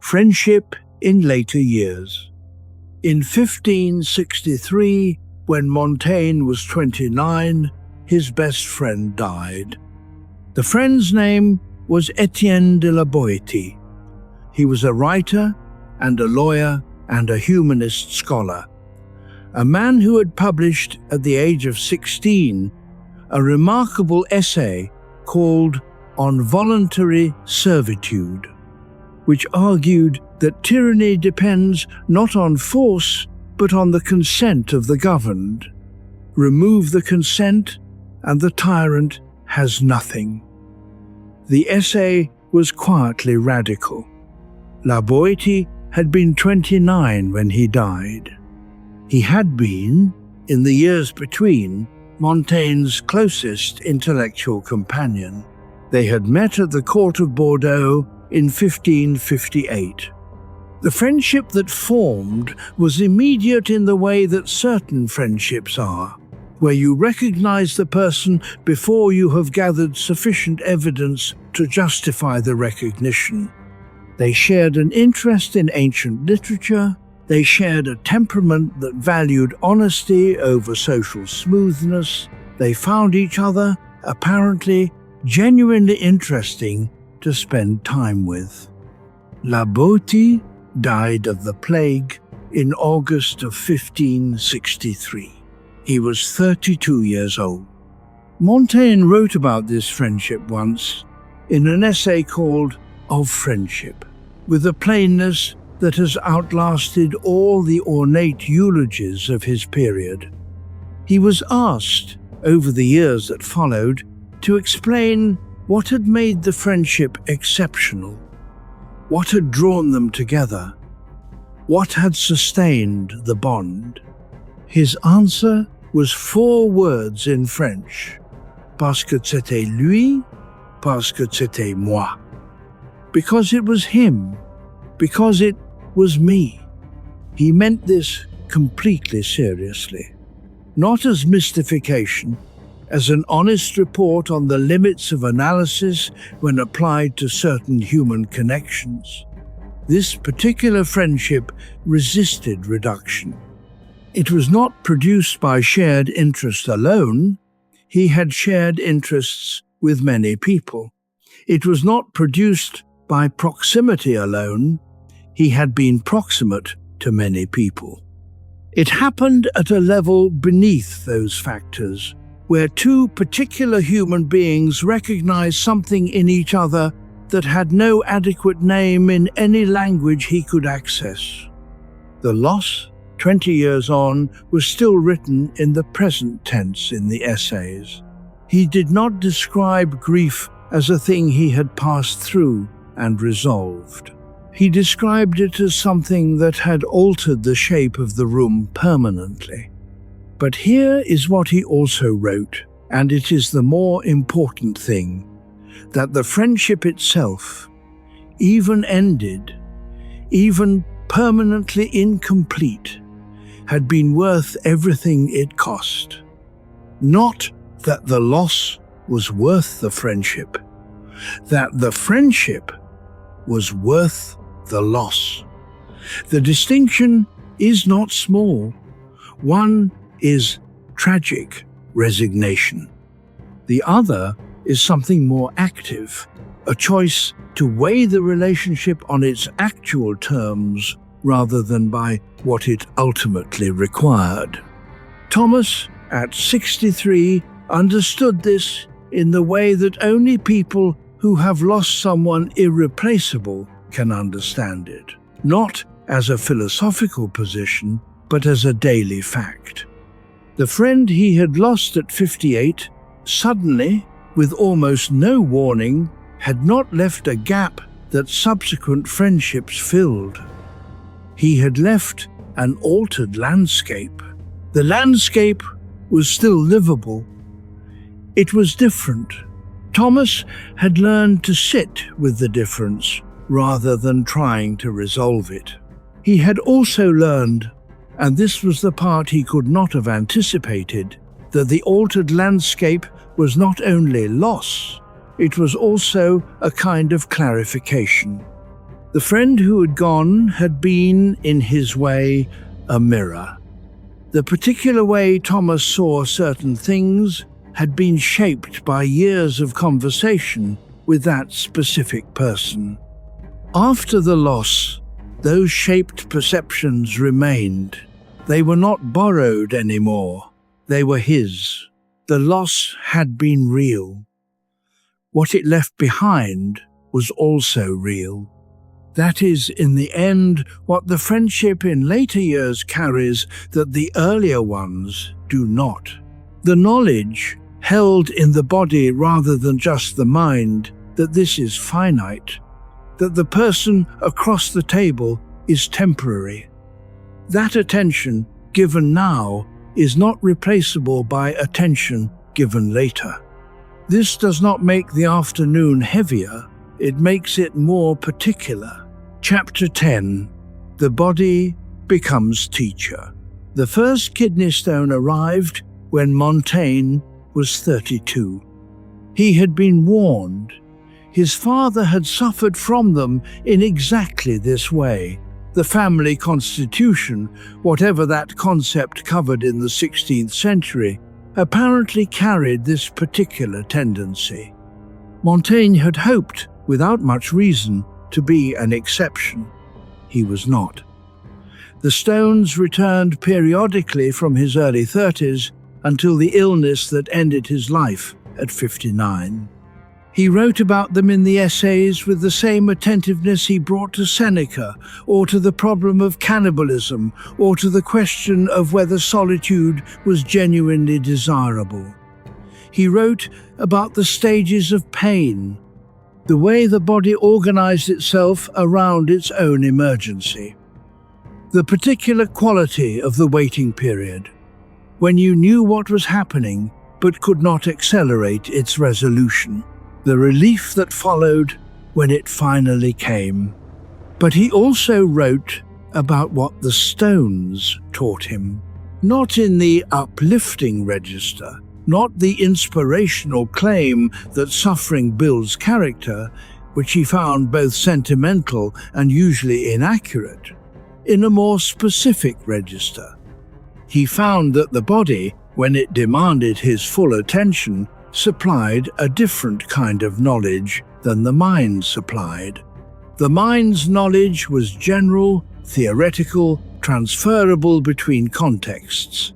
Friendship in later years. In 1563, when Montaigne was 29, his best friend died. The friend's name was Etienne de la Boétie. He was a writer and a lawyer and a humanist scholar, a man who had published at the age of 16 a remarkable essay called On Voluntary Servitude, which argued that tyranny depends not on force but on the consent of the governed. Remove the consent and the tyrant has nothing. The essay was quietly radical. La Boétie had been 29 when he died. He had been, in the years between, Montaigne's closest intellectual companion. They had met at the court of Bordeaux in 1558. The friendship that formed was immediate in the way that certain friendships are, where you recognize the person before you have gathered sufficient evidence to justify the recognition. They shared an interest in ancient literature. They shared a temperament that valued honesty over social smoothness. They found each other, apparently, genuinely interesting to spend time with. La Boétie died of the plague in August of 1563. He was 32 years old. Montaigne wrote about this friendship once in an essay called Of Friendship, with a plainness that has outlasted all the ornate eulogies of his period. He was asked, over the years that followed, to explain what had made the friendship exceptional, what had drawn them together, what had sustained the bond. His answer was 4 words in French: parce que c'était lui, parce que c'était moi. Because it was him, because it was me. He meant this completely seriously, not as mystification, as an honest report on the limits of analysis when applied to certain human connections. This particular friendship resisted reduction. It was not produced by shared interest alone. He had shared interests with many people. It was not produced by proximity alone. He had been proximate to many people. It happened at a level beneath those factors, where 2 particular human beings recognized something in each other that had no adequate name in any language he could access. The loss, 20 years on, was still written in the present tense in the essays. He did not describe grief as a thing he had passed through and resolved. He described it as something that had altered the shape of the room permanently. But here is what he also wrote, and it is the more important thing, that the friendship itself, even ended, even permanently incomplete, had been worth everything it cost. Not that the loss was worth the friendship, that the friendship was worth the loss. The distinction is not small. One is tragic resignation. The other is something more active, a choice to weigh the relationship on its actual terms rather than by what it ultimately required. Thomas, at 63, understood this in the way that only people who have lost someone irreplaceable can understand it, not as a philosophical position, but as a daily fact. The friend he had lost at 58, suddenly, with almost no warning, had not left a gap that subsequent friendships filled. He had left an altered landscape. The landscape was still livable. It was different. Thomas had learned to sit with the difference rather than trying to resolve it. He had also learned, and this was the part he could not have anticipated, that the altered landscape was not only loss, it was also a kind of clarification. The friend who had gone had been, in his way, a mirror. The particular way Thomas saw certain things had been shaped by years of conversation with that specific person. After the loss, those shaped perceptions remained. They were not borrowed anymore. They were his. The loss had been real. What it left behind was also real. That is, in the end, what the friendship in later years carries that the earlier ones do not. The knowledge, held in the body rather than just the mind, that this is finite, that the person across the table is temporary. That attention given now is not replaceable by attention given later. This does not make the afternoon heavier, it makes it more particular. Chapter 10. The Body Becomes Teacher. The first kidney stone arrived when Montaigne was 32. He had been warned. His father had suffered from them in exactly this way. The family constitution, whatever that concept covered in the 16th century, apparently carried this particular tendency. Montaigne had hoped, without much reason, to be an exception. He was not. The stones returned periodically from his early 30s until the illness that ended his life at 59. He wrote about them in the essays with the same attentiveness he brought to Seneca, or to the problem of cannibalism, or to the question of whether solitude was genuinely desirable. He wrote about the stages of pain, the way the body organized itself around its own emergency. The particular quality of the waiting period, when you knew what was happening but could not accelerate its resolution. The relief that followed when it finally came. But he also wrote about what the stones taught him, not in the uplifting register, not the inspirational claim that suffering builds character, which he found both sentimental and usually inaccurate, in a more specific register. He found that the body, when it demanded his full attention, supplied a different kind of knowledge than the mind supplied. The mind's knowledge was general, theoretical, transferable between contexts.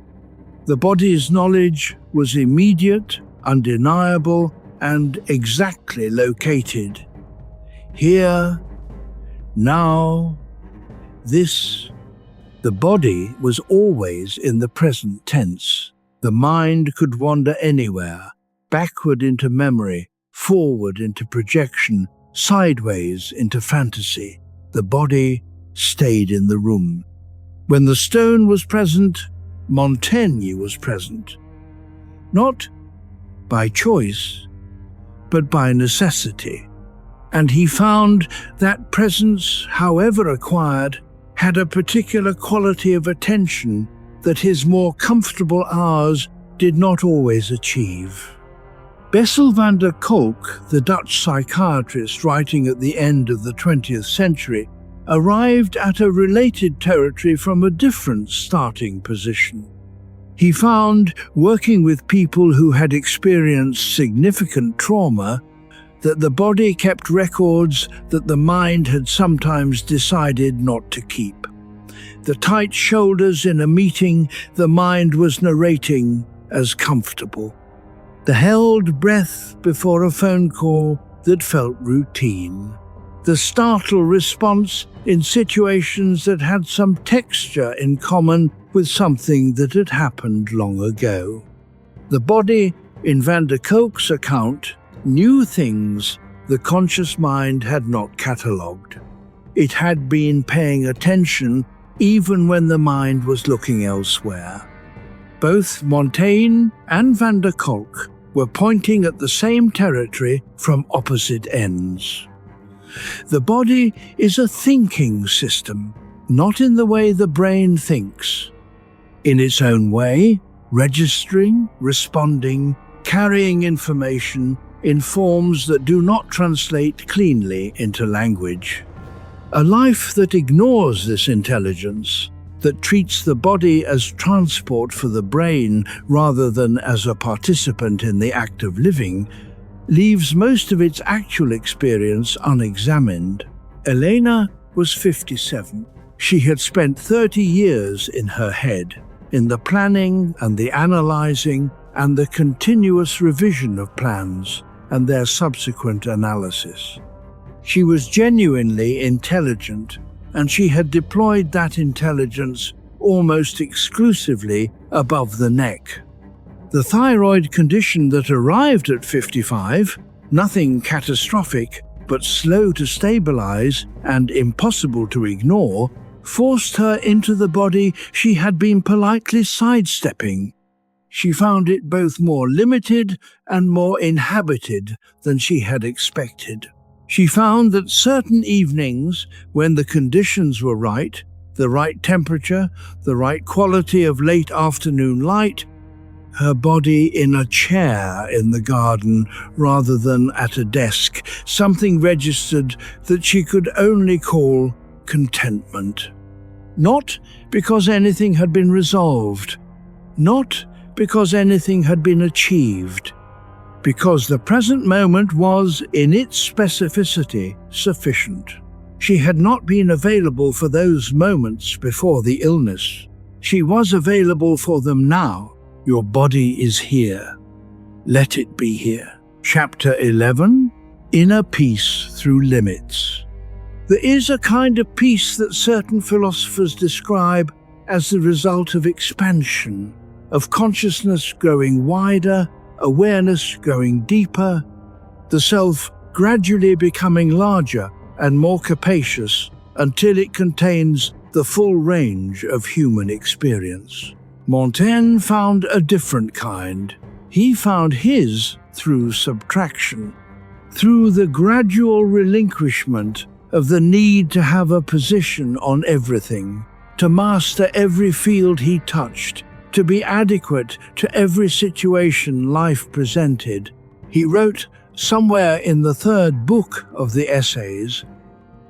The body's knowledge was immediate, undeniable, and exactly located. Here, now, this. The body was always in the present tense. The mind could wander anywhere, backward into memory, forward into projection, sideways into fantasy. The body stayed in the room. When the stone was present, Montaigne was present. Not by choice, but by necessity. And he found that presence, however acquired, had a particular quality of attention that his more comfortable hours did not always achieve. Bessel van der Kolk, the Dutch psychiatrist writing at the end of the 20th century, arrived at a related territory from a different starting position. He found, working with people who had experienced significant trauma, that the body kept records that the mind had sometimes decided not to keep. The tight shoulders in a meeting the mind was narrating as comfortable. The held breath before a phone call that felt routine. The startled response in situations that had some texture in common with something that had happened long ago. The body, in van der Kolk's account, knew things the conscious mind had not catalogued. It had been paying attention even when the mind was looking elsewhere. Both Montaigne and van der Kolk were pointing at the same territory from opposite ends. The body is a thinking system, not in the way the brain thinks. In its own way, registering, responding, carrying information in forms that do not translate cleanly into language. A life that ignores this intelligence, that treats the body as transport for the brain rather than as a participant in the act of living, leaves most of its actual experience unexamined. Elena was 57. She had spent 30 years in her head, in the planning and the analyzing and the continuous revision of plans and their subsequent analysis. She was genuinely intelligent, and she had deployed that intelligence almost exclusively above the neck. The thyroid condition that arrived at 55, nothing catastrophic, but slow to stabilize and impossible to ignore, forced her into the body she had been politely sidestepping. She found it both more limited and more inhabited than she had expected. She found that certain evenings, when the conditions were right, the right temperature, the right quality of late afternoon light, her body in a chair in the garden rather than at a desk, something registered that she could only call contentment. Not because anything had been resolved, not because anything had been achieved, because the present moment was, in its specificity, sufficient. She had not been available for those moments before the illness. She was available for them now. Your body is here. Let it be here. Chapter 11, Inner Peace Through Limits. There is a kind of peace that certain philosophers describe as the result of expansion, of consciousness growing wider, awareness growing deeper, the self gradually becoming larger and more capacious until it contains the full range of human experience. Montaigne found a different kind. He found his through subtraction, through the gradual relinquishment of the need to have a position on everything, to master every field he touched, to be adequate to every situation life presented. He wrote somewhere in the third book of the Essays,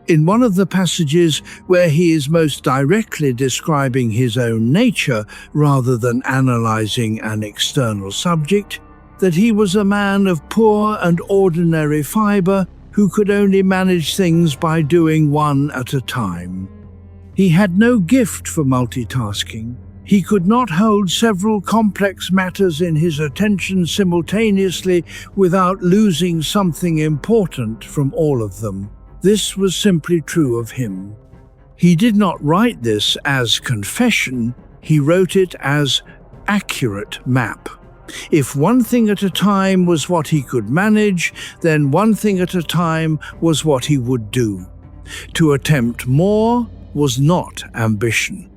in one of the passages where he is most directly describing his own nature rather than analyzing an external subject, that he was a man of poor and ordinary fiber who could only manage things by doing one at a time. He had no gift for multitasking. He could not hold several complex matters in his attention simultaneously without losing something important from all of them. This was simply true of him. He did not write this as confession, he wrote it as accurate map. If one thing at a time was what he could manage, then one thing at a time was what he would do. To attempt more was not ambition.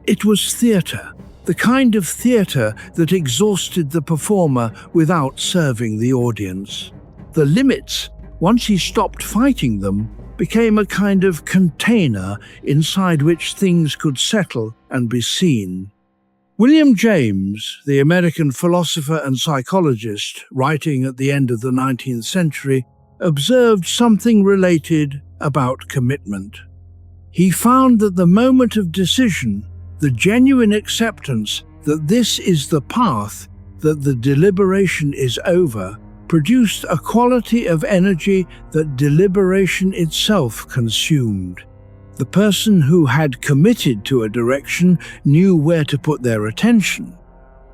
It was theatre, the kind of theatre that exhausted the performer without serving the audience. The limits, once he stopped fighting them, became a kind of container inside which things could settle and be seen. William James, the American philosopher and psychologist, writing at the end of the 19th century, observed something related about commitment. He found that the moment of decision, the genuine acceptance that this is the path, that the deliberation is over, produced a quality of energy that deliberation itself consumed. The person who had committed to a direction knew where to put their attention.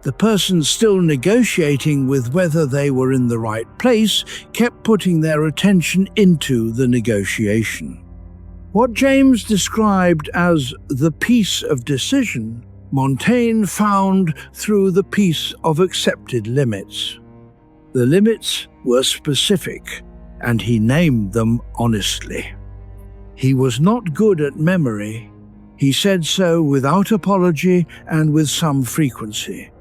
The person still negotiating with whether they were in the right place kept putting their attention into the negotiation. What James described as the peace of decision, Montaigne found through the peace of accepted limits. The limits were specific, and he named them honestly. He was not good at memory. He said so without apology and with some frequency.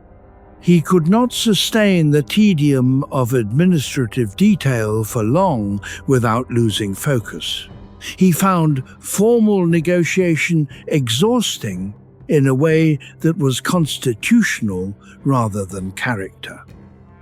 He could not sustain the tedium of administrative detail for long without losing focus. He found formal negotiation exhausting in a way that was constitutional rather than character.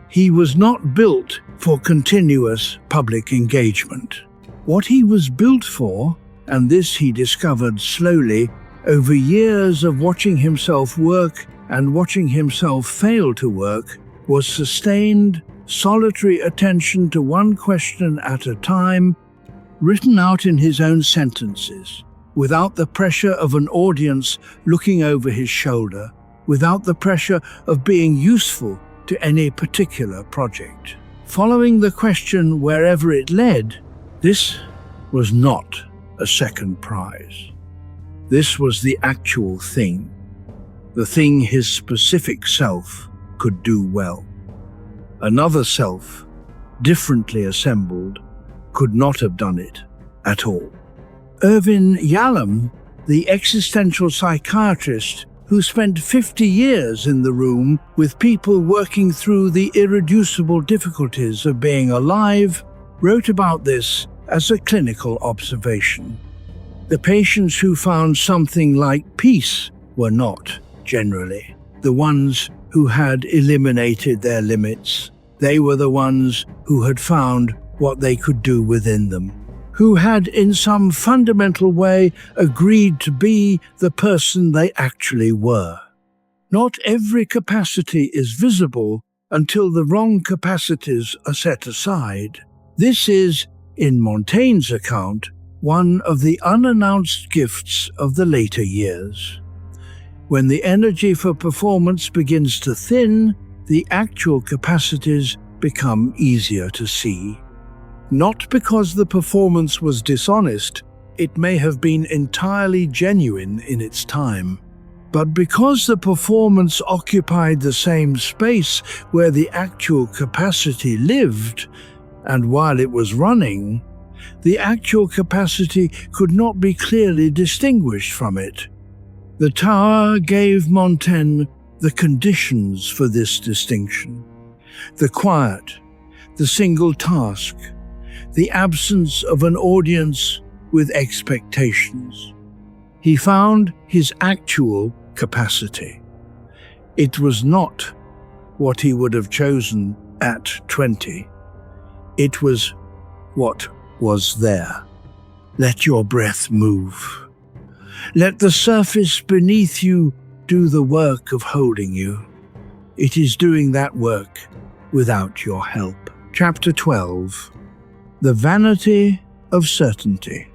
He was not built for continuous public engagement. What he was built for, and this he discovered slowly over years of watching himself work and watching himself fail to work, was sustained, solitary attention to one question at a time, written out in his own sentences, without the pressure of an audience looking over his shoulder, without the pressure of being useful to any particular project. Following the question wherever it led, this was not a second prize. This was the actual thing, the thing his specific self could do well. Another self, differently assembled, could not have done it at all. Irvin Yalom, the existential psychiatrist who spent 50 years in the room with people working through the irreducible difficulties of being alive, wrote about this as a clinical observation. The patients who found something like peace were not, generally, the ones who had eliminated their limits. They were the ones who had found what they could do within them, who had in some fundamental way agreed to be the person they actually were. Not every capacity is visible until the wrong capacities are set aside. This is, in Montaigne's account, one of the unannounced gifts of the later years. When the energy for performance begins to thin, the actual capacities become easier to see. Not because the performance was dishonest, it may have been entirely genuine in its time, but because the performance occupied the same space where the actual capacity lived, and while it was running, the actual capacity could not be clearly distinguished from it. The tower gave Montaigne the conditions for this distinction: the quiet, the single task, the absence of an audience with expectations. He found his actual capacity. It was not what he would have chosen at 20. It was what was there. Let your breath move. Let the surface beneath you do the work of holding you. It is doing that work without your help. Chapter 12. The Vanity of Certainty.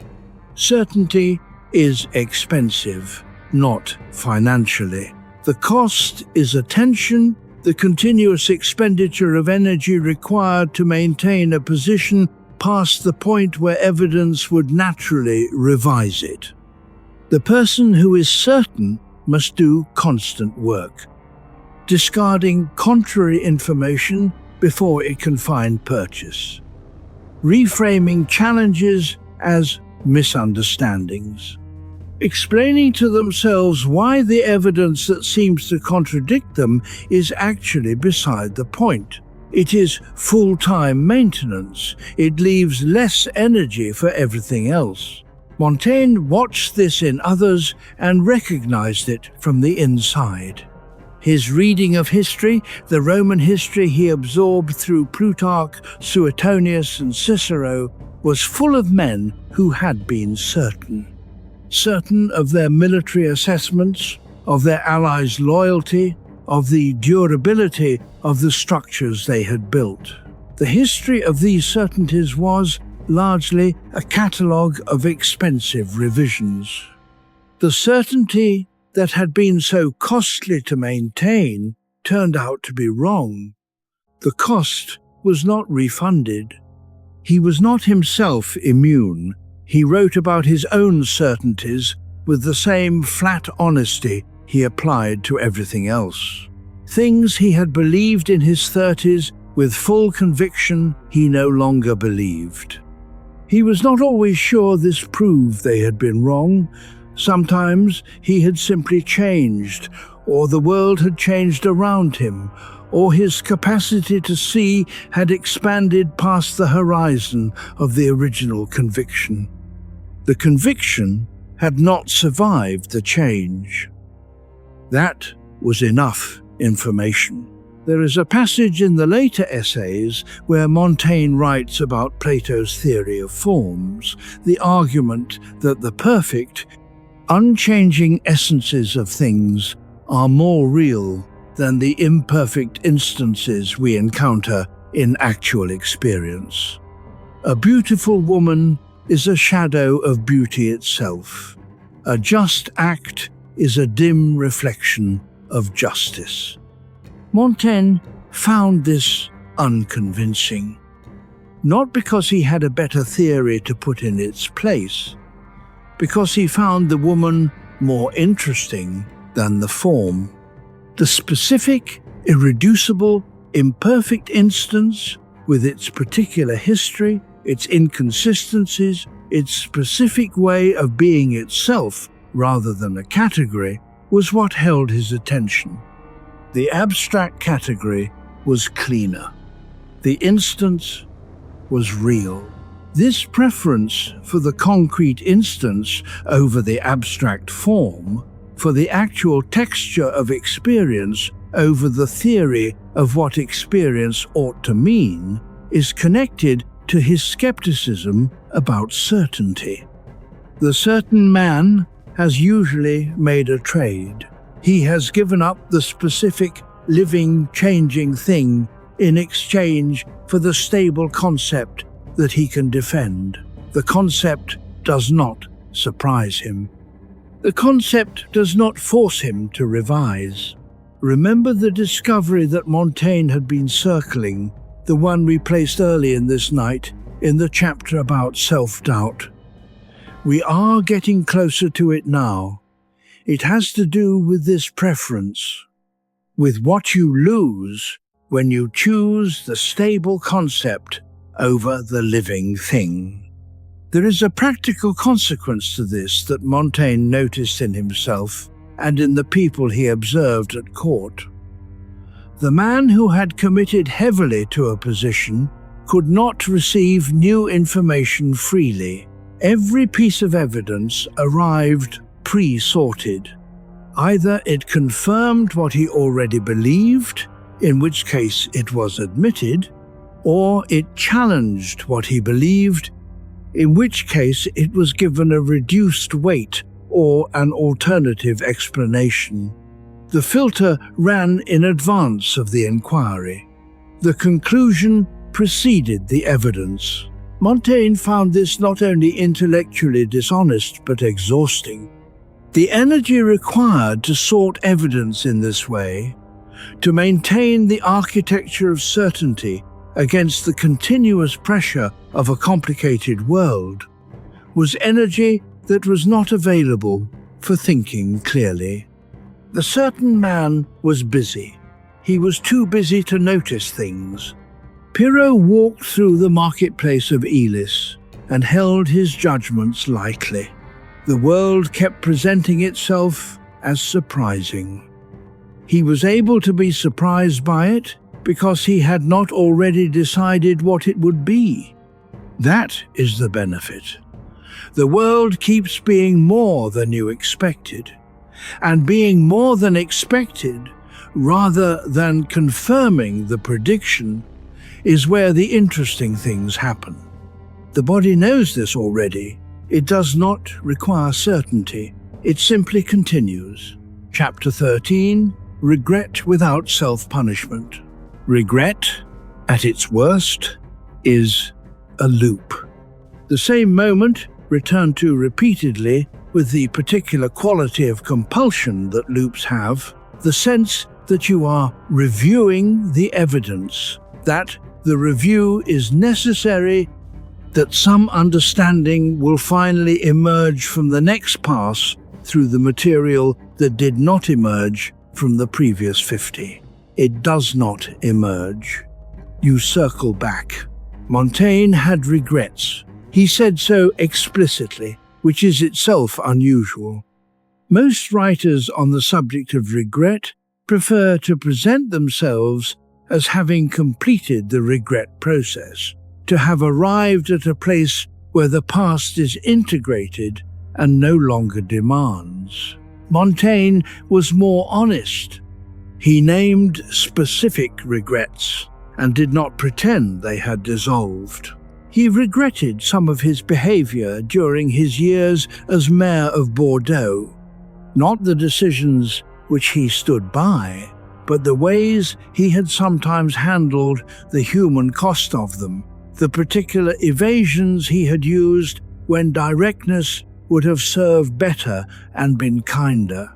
Certainty is expensive, not financially. The cost is attention, the continuous expenditure of energy required to maintain a position past the point where evidence would naturally revise it. The person who is certain must do constant work, discarding contrary information before it can find purchase, reframing challenges as misunderstandings. Explaining to themselves why the evidence that seems to contradict them is actually beside the point. It is full-time maintenance. It leaves less energy for everything else. Montaigne watched this in others and recognized it from the inside. His reading of history, the Roman history he absorbed through Plutarch, Suetonius, and Cicero, was full of men who had been certain of their military assessments, of their allies' loyalty, of the durability of the structures they had built. The history of these certainties was, largely, a catalogue of expensive revisions. The certainty that had been so costly to maintain turned out to be wrong. The cost was not refunded. He was not himself immune. He wrote about his own certainties with the same flat honesty he applied to everything else. Things he had believed in his 30s with full conviction he no longer believed. He was not always sure this proved they had been wrong. Sometimes he had simply changed, or the world had changed around him, or his capacity to see had expanded past the horizon of the original conviction. The conviction had not survived the change. That was enough information. There is a passage in the later essays where Montaigne writes about Plato's theory of forms, the argument that the perfect, unchanging essences of things are more real than the imperfect instances we encounter in actual experience. A beautiful woman is a shadow of beauty itself. A just act is a dim reflection of justice. Montaigne found this unconvincing, not because he had a better theory to put in its place, because he found the woman more interesting than the form. The specific, irreducible, imperfect instance, with its particular history, its inconsistencies, its specific way of being itself rather than a category, was what held his attention. The abstract category was cleaner. The instance was real. This preference for the concrete instance over the abstract form, for the actual texture of experience over the theory of what experience ought to mean, is connected to his skepticism about certainty. The certain man has usually made a trade. He has given up the specific, living, changing thing in exchange for the stable concept that he can defend. The concept does not surprise him. The concept does not force him to revise. Remember the discovery that Montaigne had been circling, the one we placed early in this night, in the chapter about self-doubt. We are getting closer to it now. It has to do with this preference, with what you lose when you choose the stable concept over the living thing. There is a practical consequence to this that Montaigne noticed in himself and in the people he observed at court. The man who had committed heavily to a position could not receive new information freely. Every piece of evidence arrived pre-sorted. Either it confirmed what he already believed, in which case it was admitted, or it challenged what he believed, in which case it was given a reduced weight or an alternative explanation. The filter ran in advance of the inquiry. The conclusion preceded the evidence. Montaigne found this not only intellectually dishonest but exhausting. The energy required to sort evidence in this way, to maintain the architecture of certainty against the continuous pressure of a complicated world, was energy that was not available for thinking clearly. The certain man was busy. He was too busy to notice things. Pyrrho walked through the marketplace of Elis. and held his judgments lightly. The world kept presenting itself as surprising. He was able to be surprised by it because he had not already decided what it would be. That is the benefit. The world keeps being more than you expected, and being more than expected, rather than confirming the prediction, is where the interesting things happen. The body knows this already. It does not require certainty. It simply continues. Chapter 13, Regret without self-punishment. Regret, at its worst, is a loop. The same moment, returned to repeatedly, with the particular quality of compulsion that loops have, the sense that you are reviewing the evidence, that the review is necessary, that some understanding will finally emerge from the next pass through the material that did not emerge from the previous 50. It does not emerge. You circle back. Montaigne had regrets. He said so explicitly, which is itself unusual. Most writers on the subject of regret prefer to present themselves as having completed the regret process, to have arrived at a place where the past is integrated and no longer demands. Montaigne was more honest. He named specific regrets and did not pretend they had dissolved. He regretted some of his behavior during his years as mayor of Bordeaux, not the decisions which he stood by, but the ways he had sometimes handled the human cost of them, the particular evasions he had used when directness would have served better and been kinder.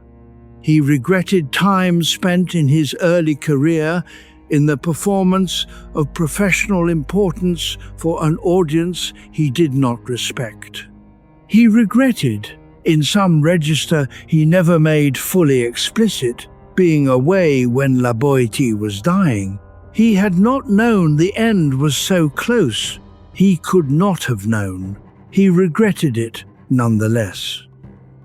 He regretted time spent in his early career in the performance of professional importance for an audience he did not respect. He regretted, in some register he never made fully explicit, being away when La Boétie was dying. He had not known the end was so close. He could not have known. He regretted it nonetheless.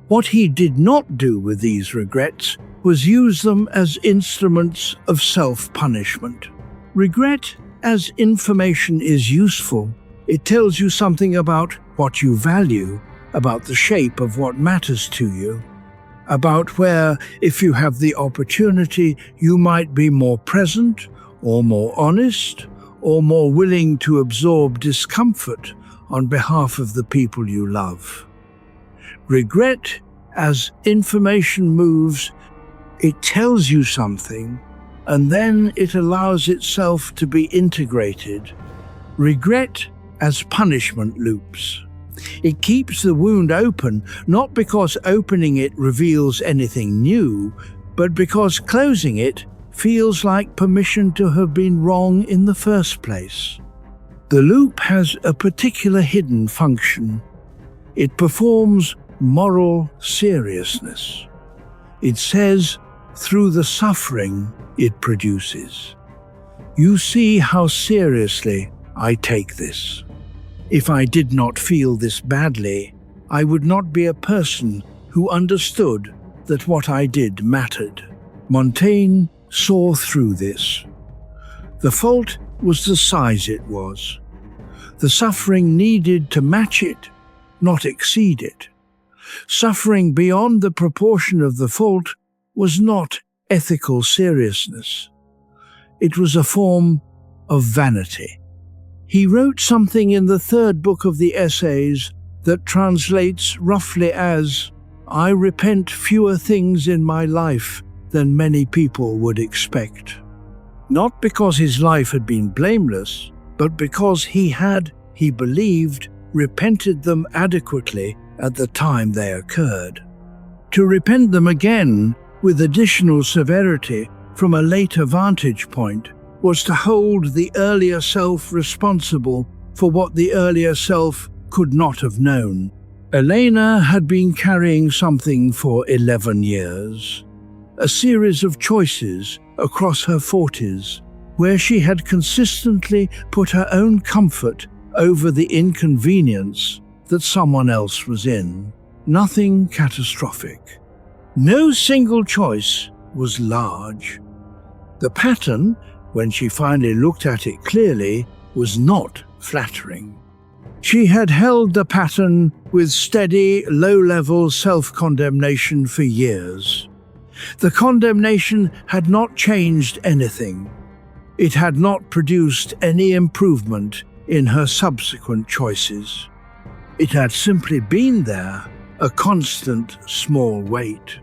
What he did not do with these regrets was use them as instruments of self-punishment. Regret as information is useful. It tells you something about what you value, about the shape of what matters to you, about where, if you have the opportunity, you might be more present, or more honest, or more willing to absorb discomfort on behalf of the people you love. Regret, as information moves, it tells you something, and then it allows itself to be integrated. Regret as punishment loops. It keeps the wound open, not because opening it reveals anything new, but because closing it feels like permission to have been wrong in the first place. The loop has a particular hidden function. It performs moral seriousness. It says, through the suffering it produces, you see how seriously I take this. If I did not feel this badly, I would not be a person who understood that what I did mattered. Montaigne saw through this. The fault was the size it was. The suffering needed to match it, not exceed it. Suffering beyond the proportion of the fault was not ethical seriousness. It was a form of vanity. He wrote something in the third book of the Essays that translates roughly as, I repent fewer things in my life than many people would expect. Not because his life had been blameless, but because he believed, repented them adequately at the time they occurred. To repent them again with additional severity from a later vantage point was to hold the earlier self responsible for what the earlier self could not have known. Elena had been carrying something for 11 years, a series of choices across her 40s, where she had consistently put her own comfort over the inconvenience that someone else was in. Nothing catastrophic. No single choice was large. The pattern, when she finally looked at it clearly, was not flattering. She had held the pattern with steady, low-level self-condemnation for years. The condemnation had not changed anything. It had not produced any improvement in her subsequent choices. It had simply been there, a constant small weight.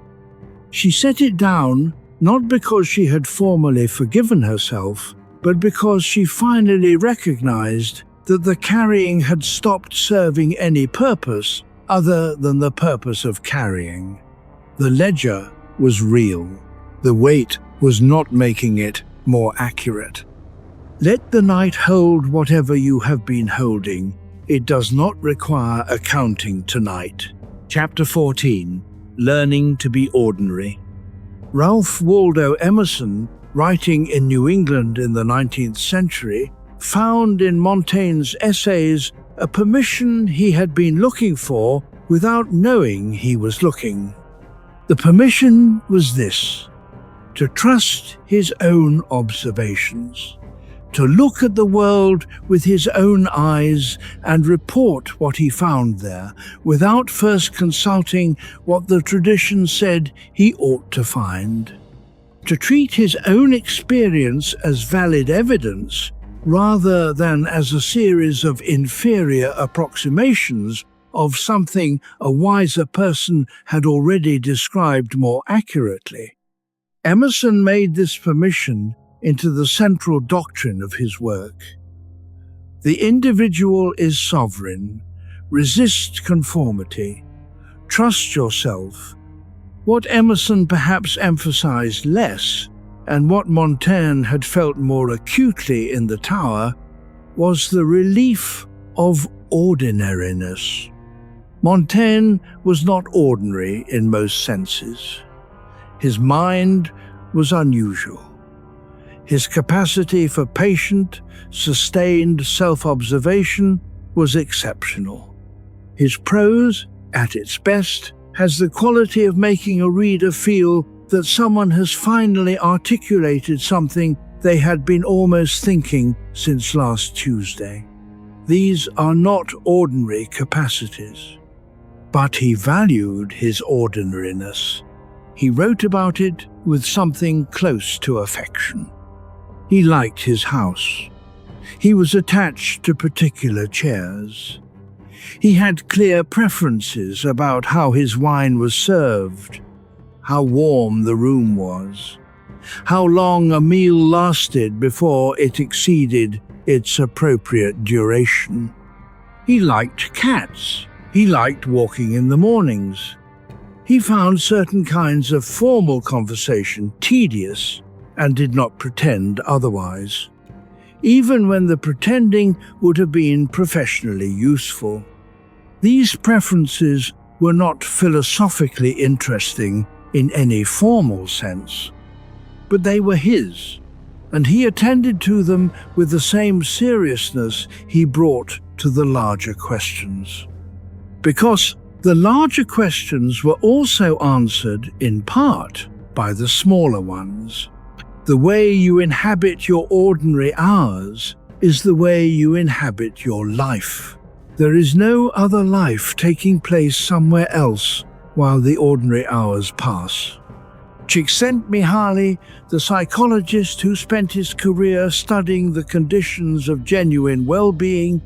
She set it down not because she had formally forgiven herself, but because she finally recognized that the carrying had stopped serving any purpose other than the purpose of carrying. The ledger was real. The weight was not making it more accurate. Let the night hold whatever you have been holding. It does not require accounting tonight. Chapter 14. Learning to be Ordinary. Ralph Waldo Emerson, writing in New England in the 19th century, found in Montaigne's essays a permission he had been looking for without knowing he was looking. The permission was this: to trust his own observations, to look at the world with his own eyes and report what he found there, without first consulting what the tradition said he ought to find. To treat his own experience as valid evidence, rather than as a series of inferior approximations of something a wiser person had already described more accurately. Emerson made this permission into the central doctrine of his work. The individual is sovereign. Resist conformity. Trust yourself. What Emerson perhaps emphasized less, and what Montaigne had felt more acutely in the Tower, was the relief of ordinariness. Montaigne was not ordinary in most senses. His mind was unusual. His capacity for patient, sustained self-observation was exceptional. His prose, at its best, has the quality of making a reader feel that someone has finally articulated something they had been almost thinking since last Tuesday. These are not ordinary capacities. But he valued his ordinariness. He wrote about it with something close to affection. He liked his house. He was attached to particular chairs. He had clear preferences about how his wine was served, how warm the room was, how long a meal lasted before it exceeded its appropriate duration. He liked cats. He liked walking in the mornings. He found certain kinds of formal conversation tedious and did not pretend otherwise, even when the pretending would have been professionally useful. These preferences were not philosophically interesting in any formal sense, but they were his, and he attended to them with the same seriousness he brought to the larger questions. Because the larger questions were also answered in part by the smaller ones. The way you inhabit your ordinary hours is the way you inhabit your life. There is no other life taking place somewhere else while the ordinary hours pass. Csikszentmihalyi, the psychologist who spent his career studying the conditions of genuine well-being,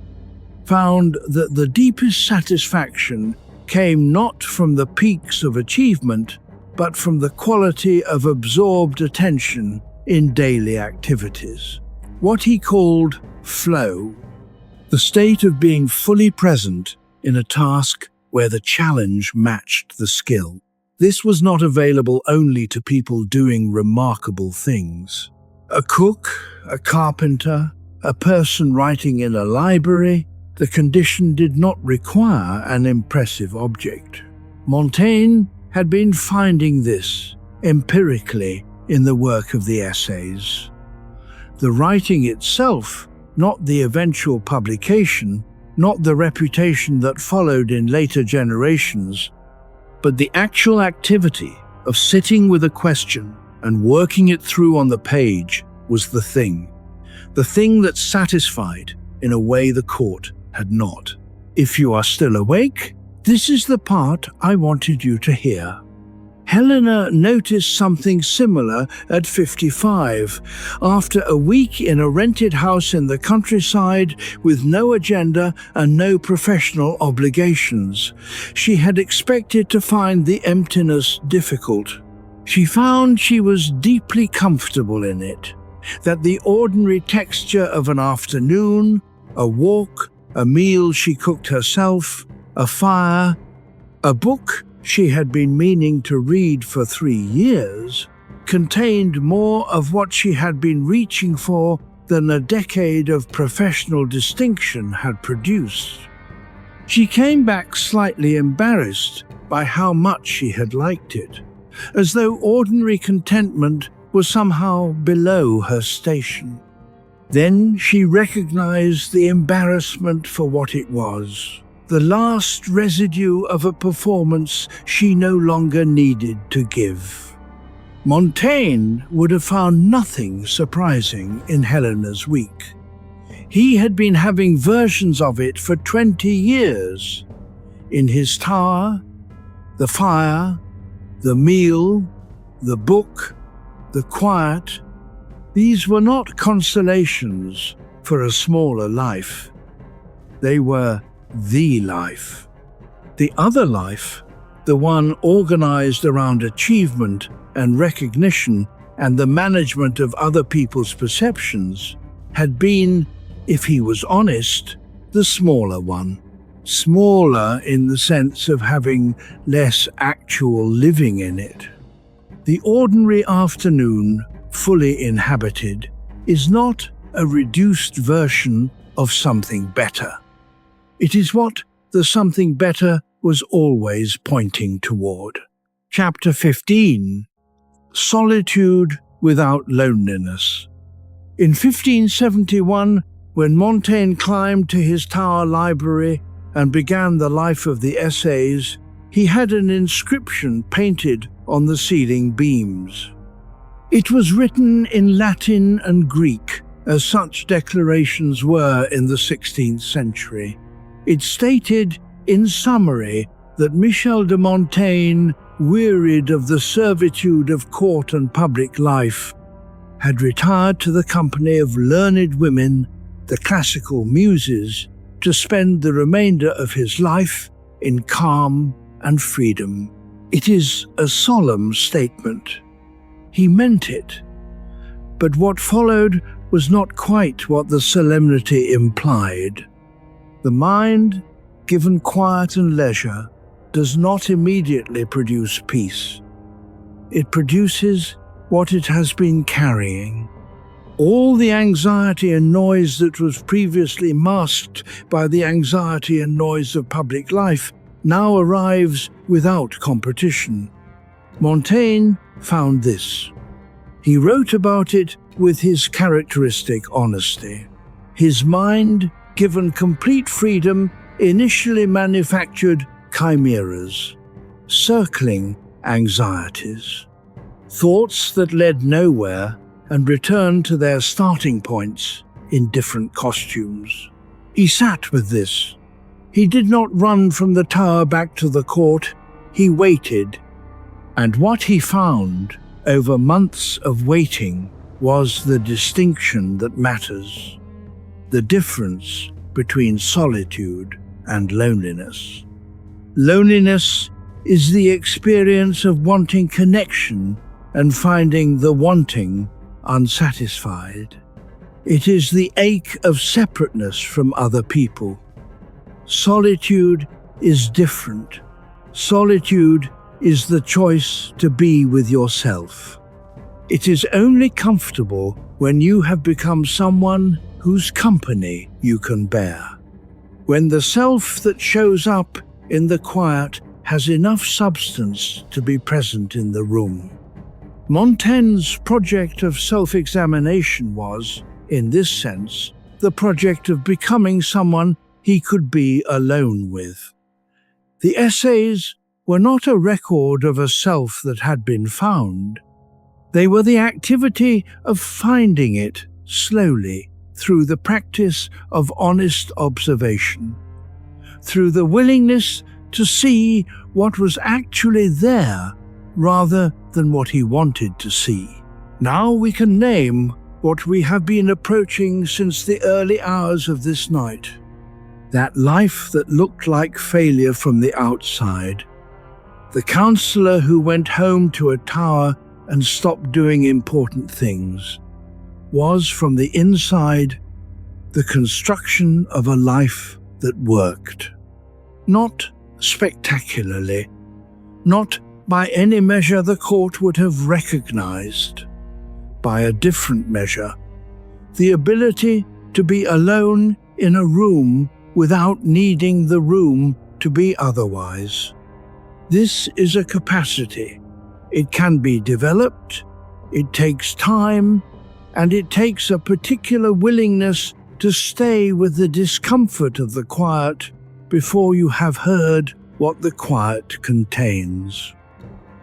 found that the deepest satisfaction came not from the peaks of achievement, but from the quality of absorbed attention in daily activities. What he called flow, the state of being fully present in a task where the challenge matched the skill. This was not available only to people doing remarkable things. A cook, a carpenter, a person writing in a library, the condition did not require an impressive object. Montaigne had been finding this empirically in the work of the essays. The writing itself not the eventual publication, not the reputation that followed in later generations, but the actual activity of sitting with a question and working it through on the page was the thing that satisfied in a way the court had not. If you are still awake, this is the part I wanted you to hear. Helena noticed something similar at 55, after a week in a rented house in the countryside with no agenda and no professional obligations. She had expected to find the emptiness difficult. She found she was deeply comfortable in it, that the ordinary texture of an afternoon, a walk, a meal she cooked herself, a fire, a book she had been meaning to read for 3 years, contained more of what she had been reaching for than a decade of professional distinction had produced. She came back slightly embarrassed by how much she had liked it, as though ordinary contentment was somehow below her station. Then she recognized the embarrassment for what it was. The last residue of a performance she no longer needed to give. Montaigne would have found nothing surprising in Helena's week. He had been having versions of it for 20 years. In his tower, the fire, the meal, the book, the quiet, these were not consolations for a smaller life. They were the life. The other life, the one organized around achievement and recognition and the management of other people's perceptions, had been, if he was honest, the smaller one. Smaller in the sense of having less actual living in it. The ordinary afternoon, fully inhabited, is not a reduced version of something better. It is what the something better was always pointing toward. Chapter 15. Solitude without loneliness. In 1571, when Montaigne climbed to his tower library and began the life of the essays, he had an inscription painted on the ceiling beams. It was written in Latin and Greek, as such declarations were in the 16th century. It stated, in summary, that Michel de Montaigne, wearied of the servitude of court and public life, had retired to the company of learned women, the classical muses, to spend the remainder of his life in calm and freedom. It is a solemn statement. He meant it. But what followed was not quite what the solemnity implied. The mind, given quiet and leisure, does not immediately produce peace. It produces what it has been carrying. All the anxiety and noise that was previously masked by the anxiety and noise of public life now arrives without competition. Montaigne found this. He wrote about it with his characteristic honesty. His mind, given complete freedom, initially manufactured chimeras, circling anxieties, thoughts that led nowhere and returned to their starting points in different costumes. He sat with this. He did not run from the tower back to the court. He waited. And what he found over months of waiting was the distinction that matters. The difference between solitude and loneliness. Loneliness is the experience of wanting connection and finding the wanting unsatisfied. It is the ache of separateness from other people. Solitude is different. Solitude is the choice to be with yourself. It is only comfortable when you have become someone whose company you can bear. When the self that shows up in the quiet has enough substance to be present in the room. Montaigne's project of self-examination was, in this sense, the project of becoming someone he could be alone with. The essays were not a record of a self that had been found. They were the activity of finding it slowly through the practice of honest observation, through the willingness to see what was actually there rather than what he wanted to see. Now we can name what we have been approaching since the early hours of this night. That life that looked like failure from the outside. The counselor who went home to a tower and stopped doing important things was, from the inside, the construction of a life that worked. Not spectacularly, not by any measure the court would have recognized. By a different measure, the ability to be alone in a room without needing the room to be otherwise. This is a capacity. It can be developed, it takes time, and it takes a particular willingness to stay with the discomfort of the quiet before you have heard what the quiet contains.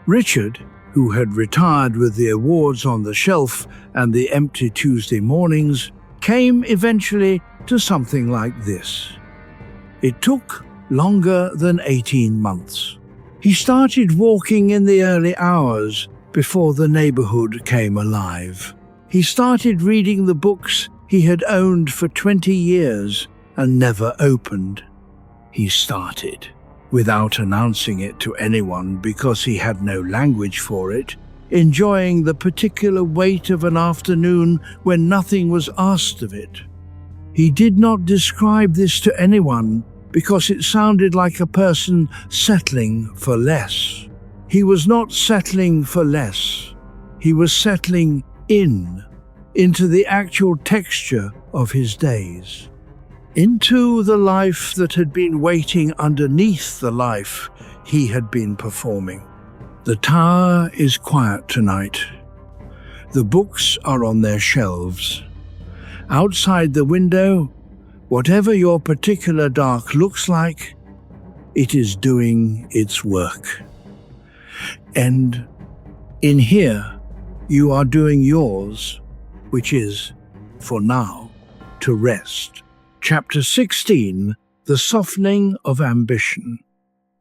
Richard, who had retired with the awards on the shelf and the empty Tuesday mornings, came eventually to something like this. It took longer than 18 months. He started walking in the early hours before the neighborhood came alive. He started reading the books he had owned for 20 years and never opened. He started, without announcing it to anyone because he had no language for it, enjoying the particular weight of an afternoon when nothing was asked of it. He did not describe this to anyone because it sounded like a person settling for less. He was not settling for less. He was settling into the actual texture of his days, into the life that had been waiting underneath the life he had been performing. The tower is quiet tonight. The books are on their shelves. Outside the window, whatever your particular dark looks like, it is doing its work. And in here, you are doing yours, which is, for now, to rest. Chapter 16, The Softening of Ambition.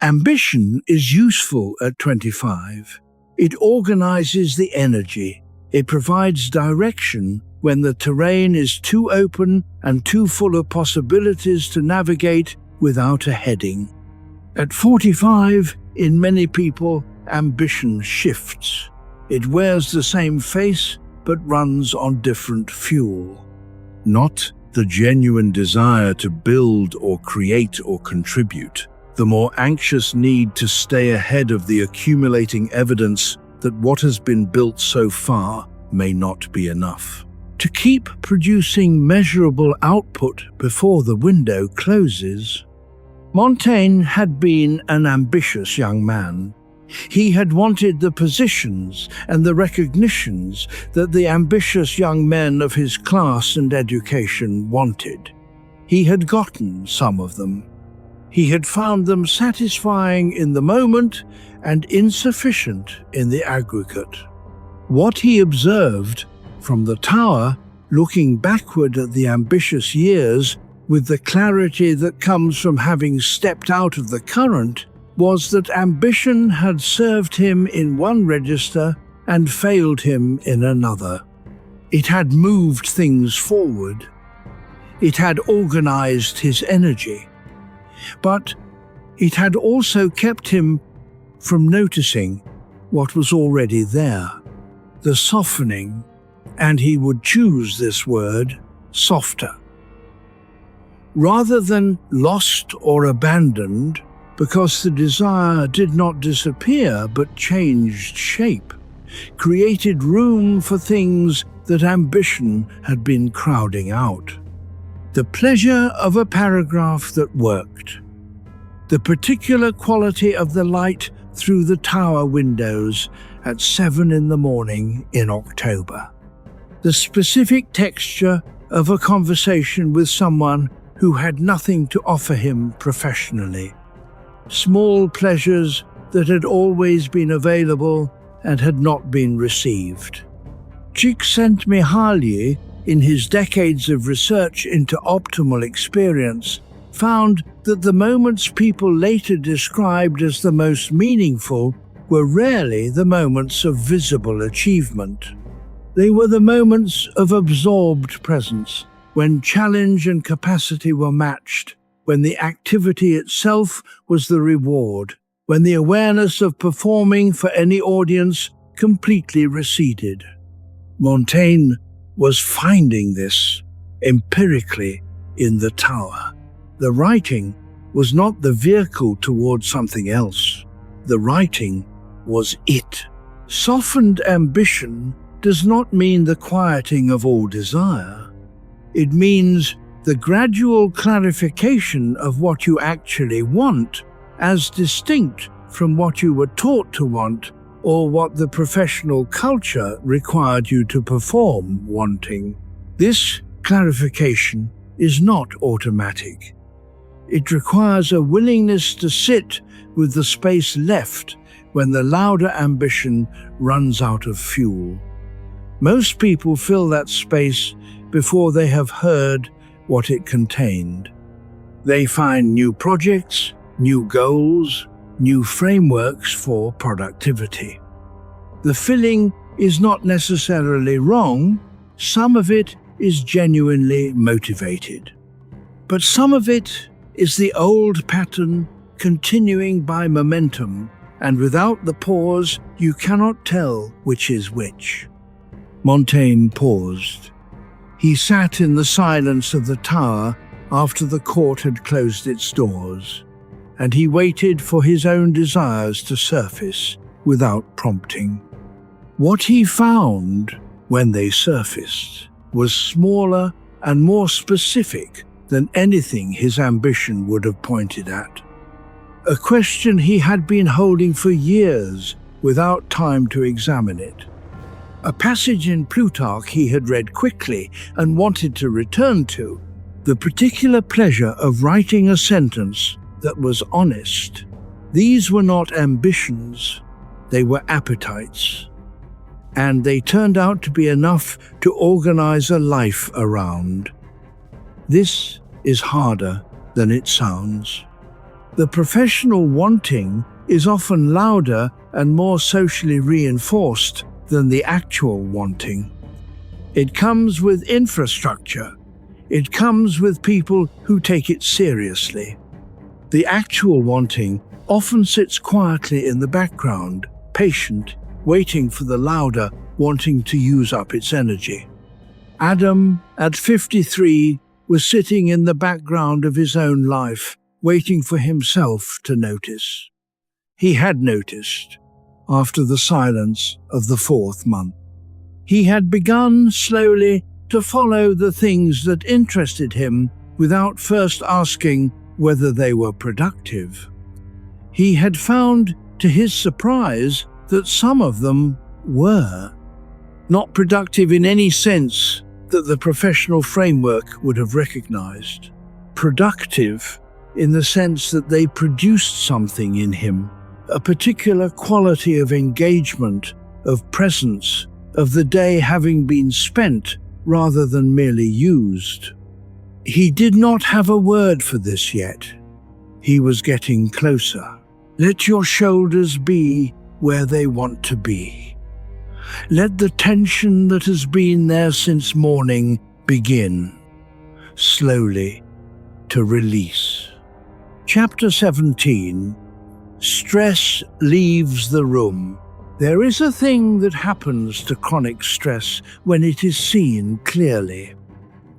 Ambition is useful at 25. It organizes the energy. It provides direction when the terrain is too open and too full of possibilities to navigate without a heading. At 45, in many people, ambition shifts. It wears the same face but runs on different fuel. Not the genuine desire to build or create or contribute, the more anxious need to stay ahead of the accumulating evidence that what has been built so far may not be enough. To keep producing measurable output before the window closes. Montaigne had been an ambitious young man. He had wanted the positions and the recognitions that the ambitious young men of his class and education wanted. He had gotten some of them. He had found them satisfying in the moment and insufficient in the aggregate. What he observed from the tower, looking backward at the ambitious years with the clarity that comes from having stepped out of the current, was that ambition had served him in one register and failed him in another. It had moved things forward. It had organized his energy. But it had also kept him from noticing what was already there, the softening, and he would choose this word, softer. Rather than lost or abandoned, because the desire did not disappear but changed shape, created room for things that ambition had been crowding out. The pleasure of a paragraph that worked. The particular quality of the light through the tower windows at 7 in the morning in October. The specific texture of a conversation with someone who had nothing to offer him professionally. Small pleasures that had always been available and had not been received. Csikszentmihalyi, in his decades of research into optimal experience, found that the moments people later described as the most meaningful were rarely the moments of visible achievement. They were the moments of absorbed presence, when challenge and capacity were matched, when the activity itself was the reward, when the awareness of performing for any audience completely receded. Montaigne was finding this empirically in the tower. The writing was not the vehicle towards something else. The writing was it. Softened ambition does not mean the quieting of all desire. It means the gradual clarification of what you actually want as distinct from what you were taught to want or what the professional culture required you to perform wanting. This clarification is not automatic. It requires a willingness to sit with the space left when the louder ambition runs out of fuel. Most people fill that space before they have heard what it contained. They find new projects, new goals, new frameworks for productivity. The filling is not necessarily wrong. Some of it is genuinely motivated. But some of it is the old pattern continuing by momentum, and without the pause, you cannot tell which is which. Montaigne paused. He sat in the silence of the tower after the court had closed its doors, and he waited for his own desires to surface without prompting. What he found, when they surfaced, was smaller and more specific than anything his ambition would have pointed at. A question he had been holding for years without time to examine it. A passage in Plutarch he had read quickly and wanted to return to, the particular pleasure of writing a sentence that was honest. These were not ambitions, they were appetites. And they turned out to be enough to organize a life around. This is harder than it sounds. The professional wanting is often louder and more socially reinforced than the actual wanting. It comes with infrastructure. It comes with people who take it seriously. The actual wanting often sits quietly in the background, patient, waiting for the louder wanting to use up its energy. Adam, at 53, was sitting in the background of his own life, waiting for himself to notice. He had noticed, after the silence of the 4th month. He had begun slowly to follow the things that interested him without first asking whether they were productive. He had found, to his surprise, that some of them were. Not productive in any sense that the professional framework would have recognized. Productive in the sense that they produced something in him, a particular quality of engagement, of presence, of the day having been spent rather than merely used. He did not have a word for this yet. He was getting closer. Let your shoulders be where they want to be. Let the tension that has been there since morning begin, slowly, to release. Chapter 17. Stress leaves the room. There is a thing that happens to chronic stress when it is seen clearly.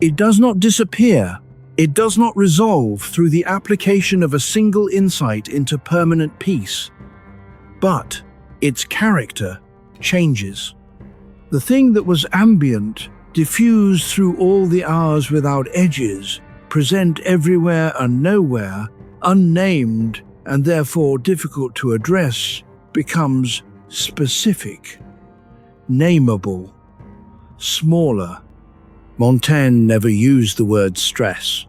It does not disappear. It does not resolve through the application of a single insight into permanent peace. But its character changes. The thing that was ambient, diffused through all the hours without edges, present everywhere and nowhere, unnamed and therefore difficult to address, becomes specific, nameable, smaller, Montaigne never used the word stress,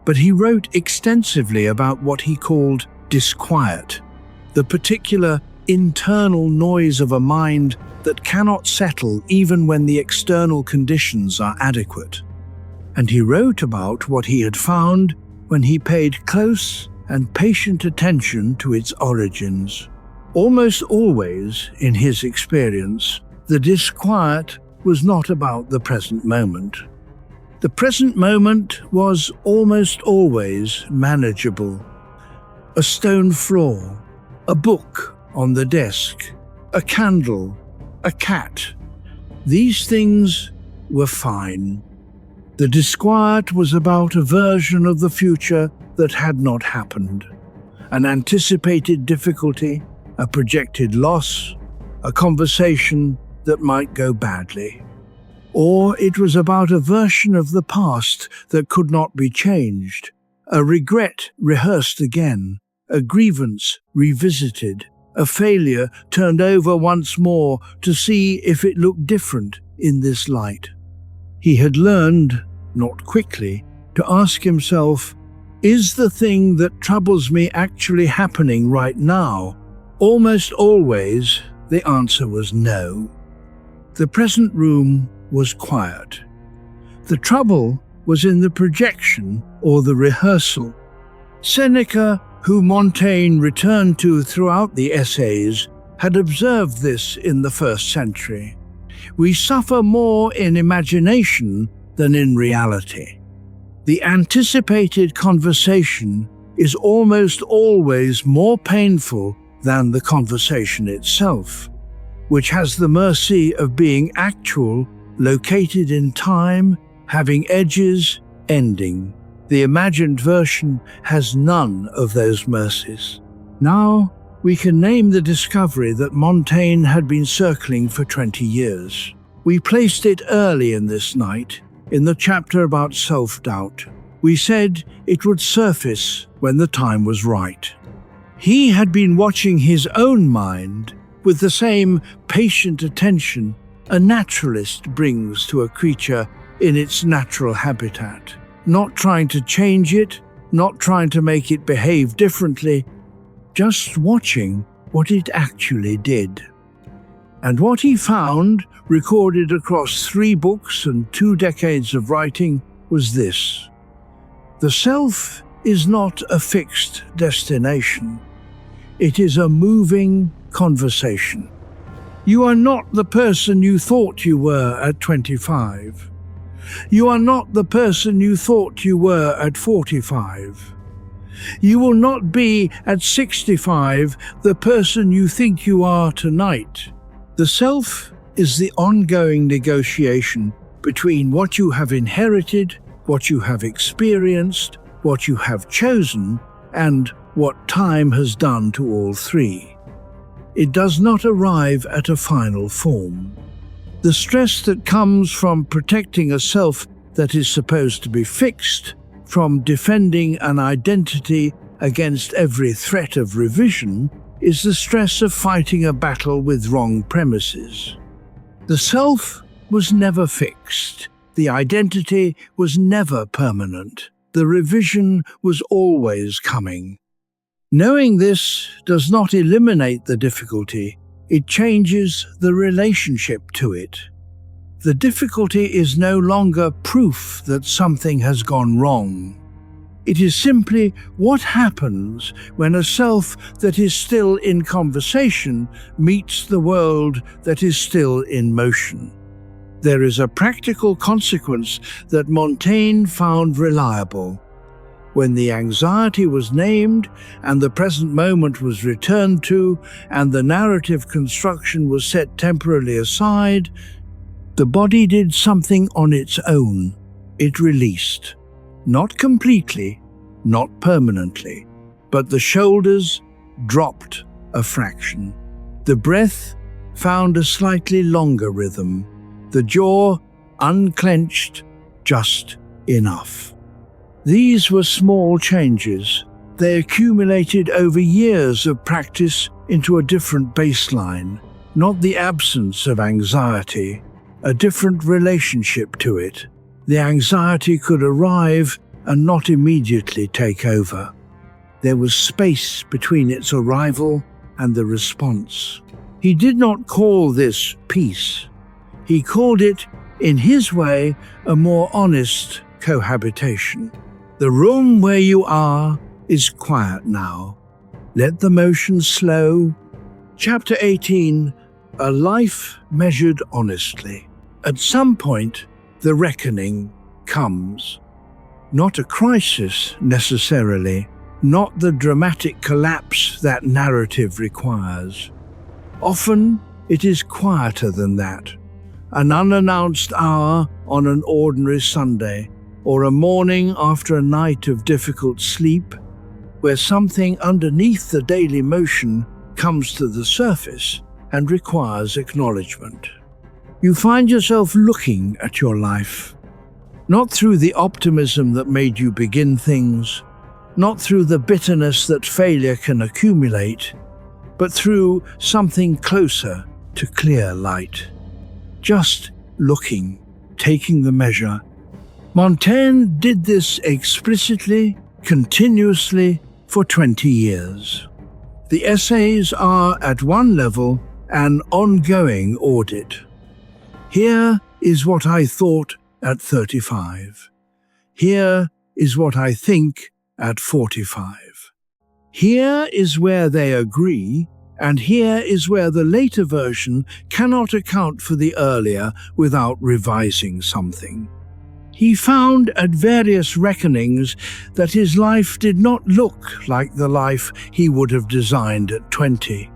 but he wrote extensively about what he called disquiet, the particular internal noise of a mind that cannot settle even when the external conditions are adequate. And he wrote about what he had found when he paid close and patient attention to its origins. Almost always, in his experience, the disquiet was not about the present moment. The present moment was almost always manageable. A stone floor, a book on the desk, a candle, a cat. These things were fine. The disquiet was about a version of the future that had not happened, an anticipated difficulty, a projected loss, a conversation that might go badly. Or it was about a version of the past that could not be changed, a regret rehearsed again, a grievance revisited, a failure turned over once more to see if it looked different in this light. He had learned, not quickly, to ask himself, is the thing that troubles me actually happening right now? Almost always, the answer was no. The present room was quiet. The trouble was in the projection or the rehearsal. Seneca, who Montaigne returned to throughout the essays, had observed this in the 1st century. We suffer more in imagination than in reality. The anticipated conversation is almost always more painful than the conversation itself, which has the mercy of being actual, located in time, having edges, ending. The imagined version has none of those mercies. Now we can name the discovery that Montaigne had been circling for 20 years. We placed it early in this night, in the chapter about self-doubt. We said it would surface when the time was right. He had been watching his own mind with the same patient attention a naturalist brings to a creature in its natural habitat, not trying to change it, not trying to make it behave differently, just watching what it actually did. And what he found, recorded across 3 books and 2 decades of writing, was this: the self is not a fixed destination. It is a moving conversation. You are not the person you thought you were at 25. You are not the person you thought you were at 45. You will not be at 65 the person you think you are tonight. The self is the ongoing negotiation between what you have inherited, what you have experienced, what you have chosen, and what time has done to all 3. It does not arrive at a final form. The stress that comes from protecting a self that is supposed to be fixed, from defending an identity against every threat of revision, is the stress of fighting a battle with wrong premises. The self was never fixed. The identity was never permanent. The revision was always coming. Knowing this does not eliminate the difficulty, it changes the relationship to it. The difficulty is no longer proof that something has gone wrong. It is simply what happens when a self that is still in conversation meets the world that is still in motion. There is a practical consequence that Montaigne found reliable. When the anxiety was named, and the present moment was returned to, and the narrative construction was set temporarily aside, the body did something on its own. It released. Not completely, not permanently, but the shoulders dropped a fraction. The breath found a slightly longer rhythm. The jaw unclenched just enough. These were small changes. They accumulated over years of practice into a different baseline, not the absence of anxiety, a different relationship to it. The anxiety could arrive and not immediately take over. There was space between its arrival and the response. He did not call this peace. He called it, in his way, a more honest cohabitation. The room where you are is quiet now. Let the motion slow. Chapter 18, A Life Measured Honestly. At some point, the reckoning comes. Not a crisis, necessarily, not the dramatic collapse that narrative requires. Often, it is quieter than that. An unannounced hour on an ordinary Sunday, or a morning after a night of difficult sleep, where something underneath the daily motion comes to the surface and requires acknowledgement. You find yourself looking at your life, not through the optimism that made you begin things, not through the bitterness that failure can accumulate, but through something closer to clear light. Just looking, taking the measure. Montaigne did this explicitly, continuously, for 20 years. The essays are, at one level, an ongoing audit. Here is what I thought at 35. Here is what I think at 45. Here is where they agree, and here is where the later version cannot account for the earlier without revising something. He found at various reckonings that his life did not look like the life he would have designed at 20.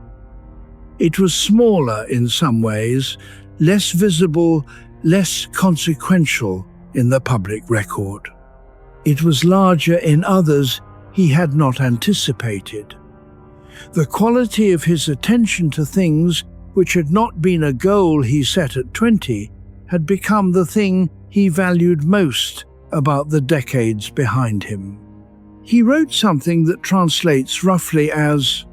It was smaller in some ways, less visible, less consequential in the public record. It was larger in others he had not anticipated. The quality of his attention to things which had not been a goal he set at 20 had become the thing he valued most about the decades behind him. He wrote something that translates roughly as,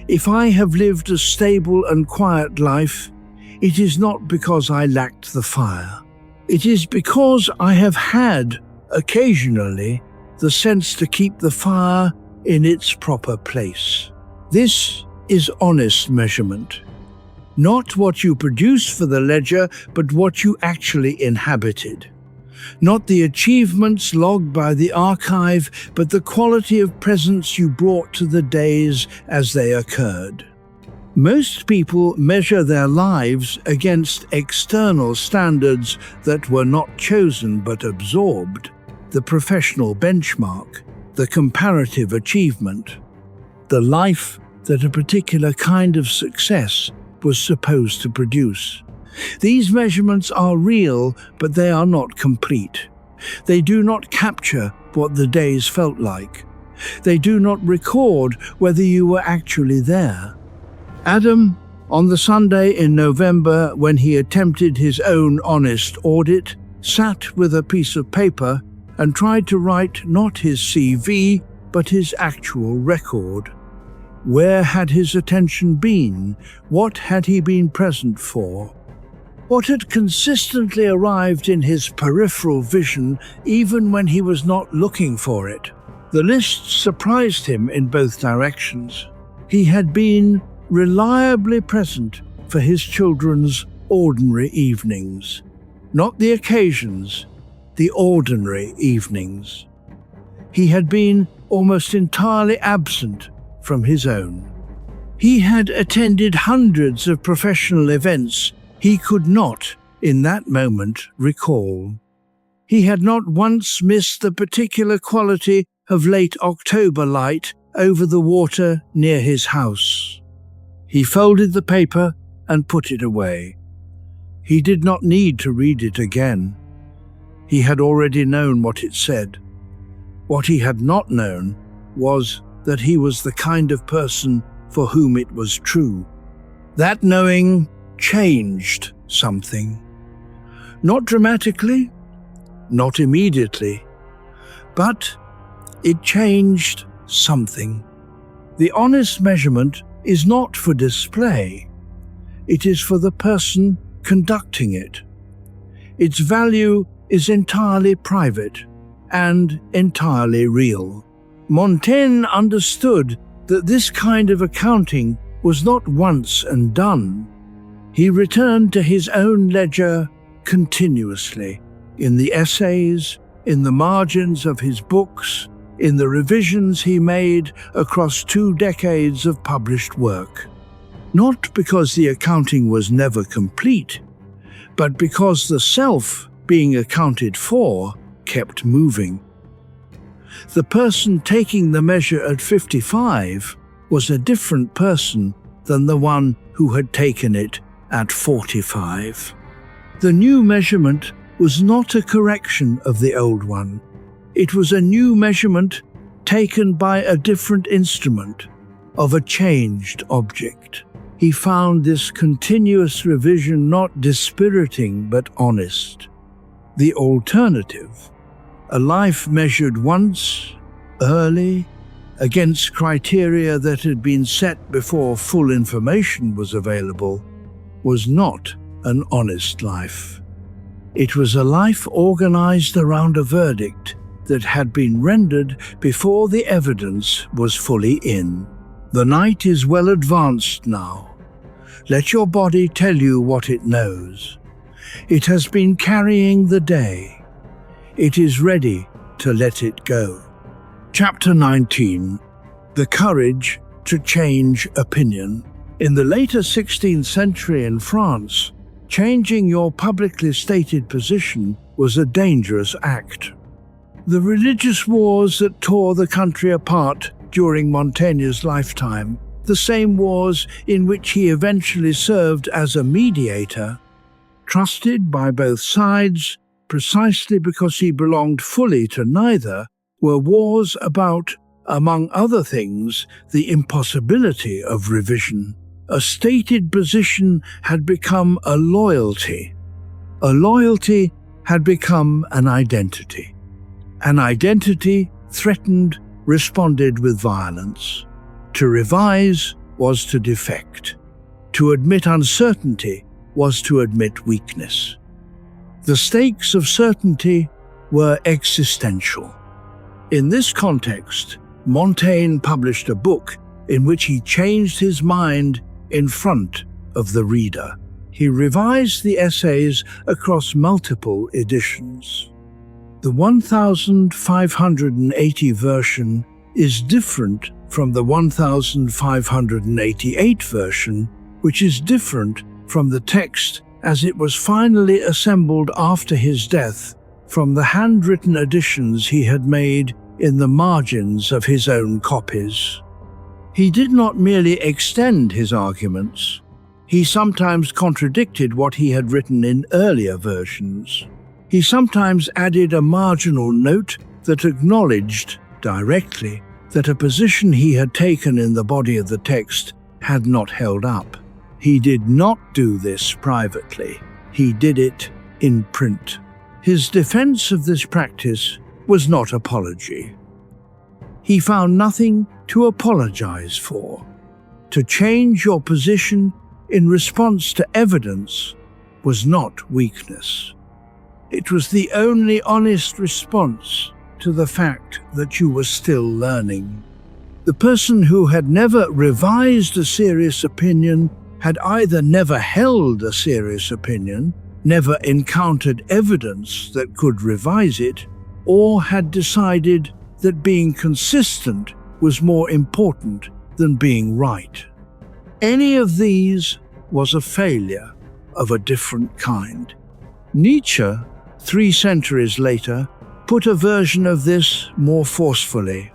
"If I have lived a stable and quiet life, it is not because I lacked the fire. It is because I have had, occasionally, the sense to keep the fire in its proper place." This is honest measurement. Not what you produced for the ledger, but what you actually inhabited. Not the achievements logged by the archive, but the quality of presence you brought to the days as they occurred. Most people measure their lives against external standards that were not chosen but absorbed, the professional benchmark, the comparative achievement, the life that a particular kind of success was supposed to produce. These measurements are real, but they are not complete. They do not capture what the days felt like. They do not record whether you were actually there. Adam, on the Sunday in November when he attempted his own honest audit, sat with a piece of paper and tried to write not his CV, but his actual record. Where had his attention been? What had he been present for? What had consistently arrived in his peripheral vision even when he was not looking for it? The list surprised him in both directions. He had been reliably present for his children's ordinary evenings. Not the occasions, the ordinary evenings. He had been almost entirely absent from his own. He had attended hundreds of professional events he could not, in that moment, recall. He had not once missed the particular quality of late October light over the water near his house. He folded the paper and put it away. He did not need to read it again. He had already known what it said. What he had not known was that he was the kind of person for whom it was true. That knowing changed something. Not dramatically, not immediately, but it changed something. The honest measurement is not for display. It is for the person conducting it. Its value is entirely private and entirely real. Montaigne understood that this kind of accounting was not once and done. He returned to his own ledger continuously, in the essays, in the margins of his books, in the revisions he made across 2 decades of published work. Not because the accounting was never complete, but because the self being accounted for kept moving. The person taking the measure at 55 was a different person than the one who had taken it at 45. The new measurement was not a correction of the old one. It was a new measurement taken by a different instrument, of a changed object. He found this continuous revision not dispiriting but honest. The alternative, a life measured once, early, against criteria that had been set before full information was available, was not an honest life. It was a life organized around a verdict that had been rendered before the evidence was fully in. The night is well advanced now. Let your body tell you what it knows. It has been carrying the day. It is ready to let it go. Chapter 19. The Courage to Change Opinion. In the later 16th century in France, changing your publicly stated position was a dangerous act. The religious wars that tore the country apart during Montaigne's lifetime, the same wars in which he eventually served as a mediator, trusted by both sides precisely because he belonged fully to neither, were wars about, among other things, the impossibility of revision. A stated position had become a loyalty. A loyalty had become an identity. An identity, threatened, responded with violence. To revise was to defect. To admit uncertainty was to admit weakness. The stakes of certainty were existential. In this context, Montaigne published a book in which he changed his mind in front of the reader. He revised the essays across multiple editions. The 1580 version is different from the 1588 version, which is different from the text as it was finally assembled after his death from the handwritten additions he had made in the margins of his own copies. He did not merely extend his arguments. He sometimes contradicted what he had written in earlier versions. He sometimes added a marginal note that acknowledged, directly, that a position he had taken in the body of the text had not held up. He did not do this privately. He did it in print. His defense of this practice was not apology. He found nothing to apologize for. To change your position in response to evidence was not weakness. It was the only honest response to the fact that you were still learning. The person who had never revised a serious opinion had either never held a serious opinion, never encountered evidence that could revise it, or had decided that being consistent was more important than being right. Any of these was a failure of a different kind. Nietzsche, 3 centuries later, put a version of this more forcefully.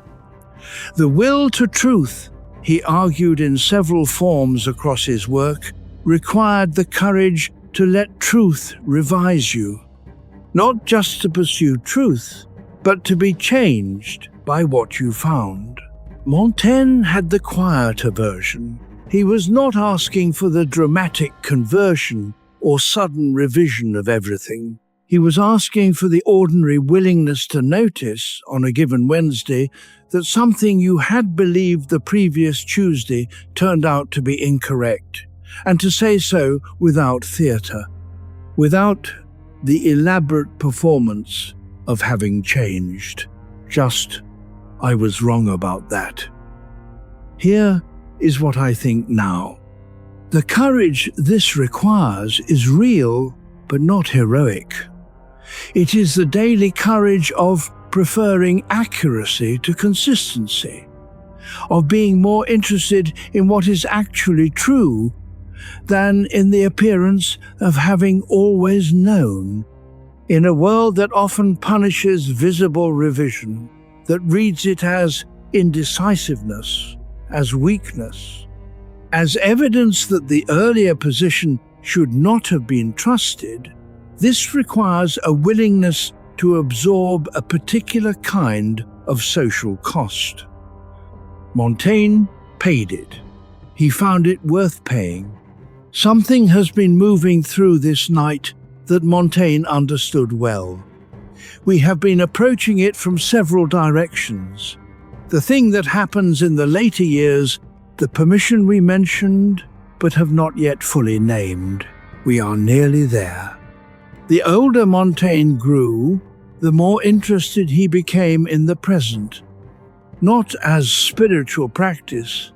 The will to truth, he argued in several forms across his work, required the courage to let truth revise you. Not just to pursue truth, but to be changed by what you found. Montaigne had the quieter version. He was not asking for the dramatic conversion or sudden revision of everything. He was asking for the ordinary willingness to notice, on a given Wednesday, that something you had believed the previous Tuesday turned out to be incorrect, and to say so without theatre, without the elaborate performance of having changed. Just, I was wrong about that. Here is what I think now. The courage this requires is real, but not heroic. It is the daily courage of preferring accuracy to consistency, of being more interested in what is actually true than in the appearance of having always known. In a world that often punishes visible revision, that reads it as indecisiveness, as weakness, as evidence that the earlier position should not have been trusted, this requires a willingness to absorb a particular kind of social cost. Montaigne paid it. He found it worth paying. Something has been moving through this night that Montaigne understood well. We have been approaching it from several directions. The thing that happens in the later years, the permission we mentioned but have not yet fully named. We are nearly there. The older Montaigne grew, the more interested he became in the present, not as spiritual practice,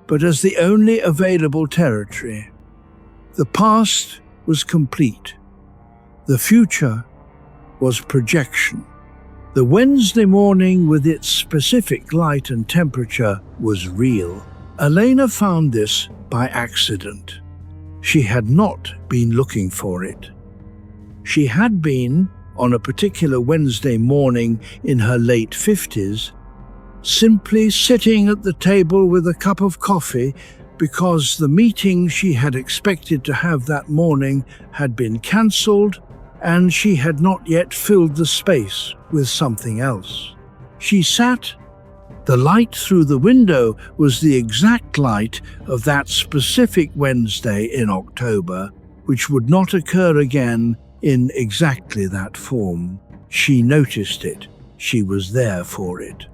but as the only available territory. The past was complete. The future was projection. The Wednesday morning with its specific light and temperature was real. Elena found this by accident. She had not been looking for it. She had been, on a particular Wednesday morning in her late 50s, simply sitting at the table with a cup of coffee because the meeting she had expected to have that morning had been cancelled and she had not yet filled the space with something else. She sat. The light through the window was the exact light of that specific Wednesday in October, which would not occur again in exactly that form. She noticed it. She was there for it.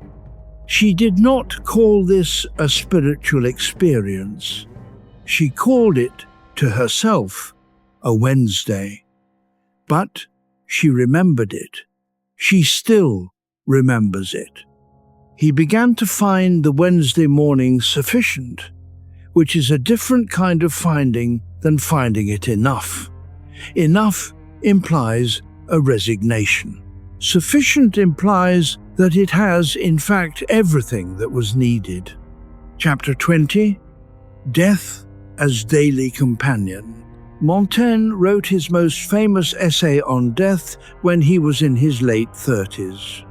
She did not call this a spiritual experience. She called it, to herself, a Wednesday. But she remembered it. She still remembers it. He began to find the Wednesday morning sufficient, which is a different kind of finding than finding it enough. Enough implies a resignation. Sufficient implies that it has, in fact, everything that was needed. Chapter 20, Death as Daily Companion. Montaigne wrote his most famous essay on death when he was in his late 30s.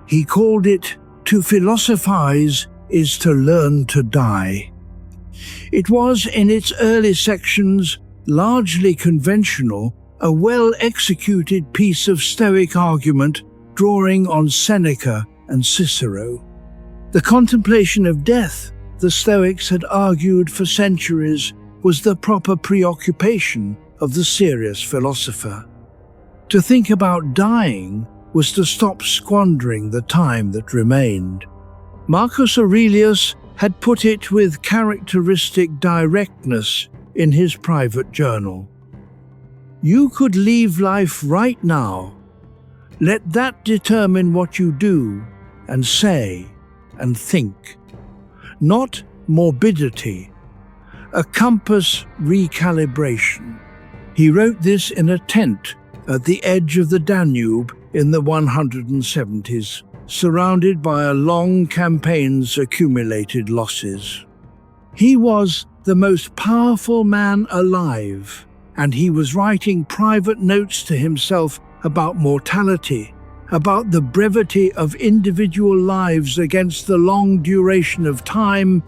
He called it, "To philosophize is to learn to die." It was, in its early sections, largely conventional, a well-executed piece of Stoic argument drawing on Seneca and Cicero. The contemplation of death, the Stoics had argued for centuries, was the proper preoccupation of the serious philosopher. To think about dying was to stop squandering the time that remained. Marcus Aurelius had put it with characteristic directness in his private journal. You could leave life right now. Let that determine what you do and say and think. Not morbidity, a compass recalibration. He wrote this in a tent at the edge of the Danube in the 170s, surrounded by a long campaign's accumulated losses. He was the most powerful man alive, and he was writing private notes to himself about mortality, about the brevity of individual lives against the long duration of time,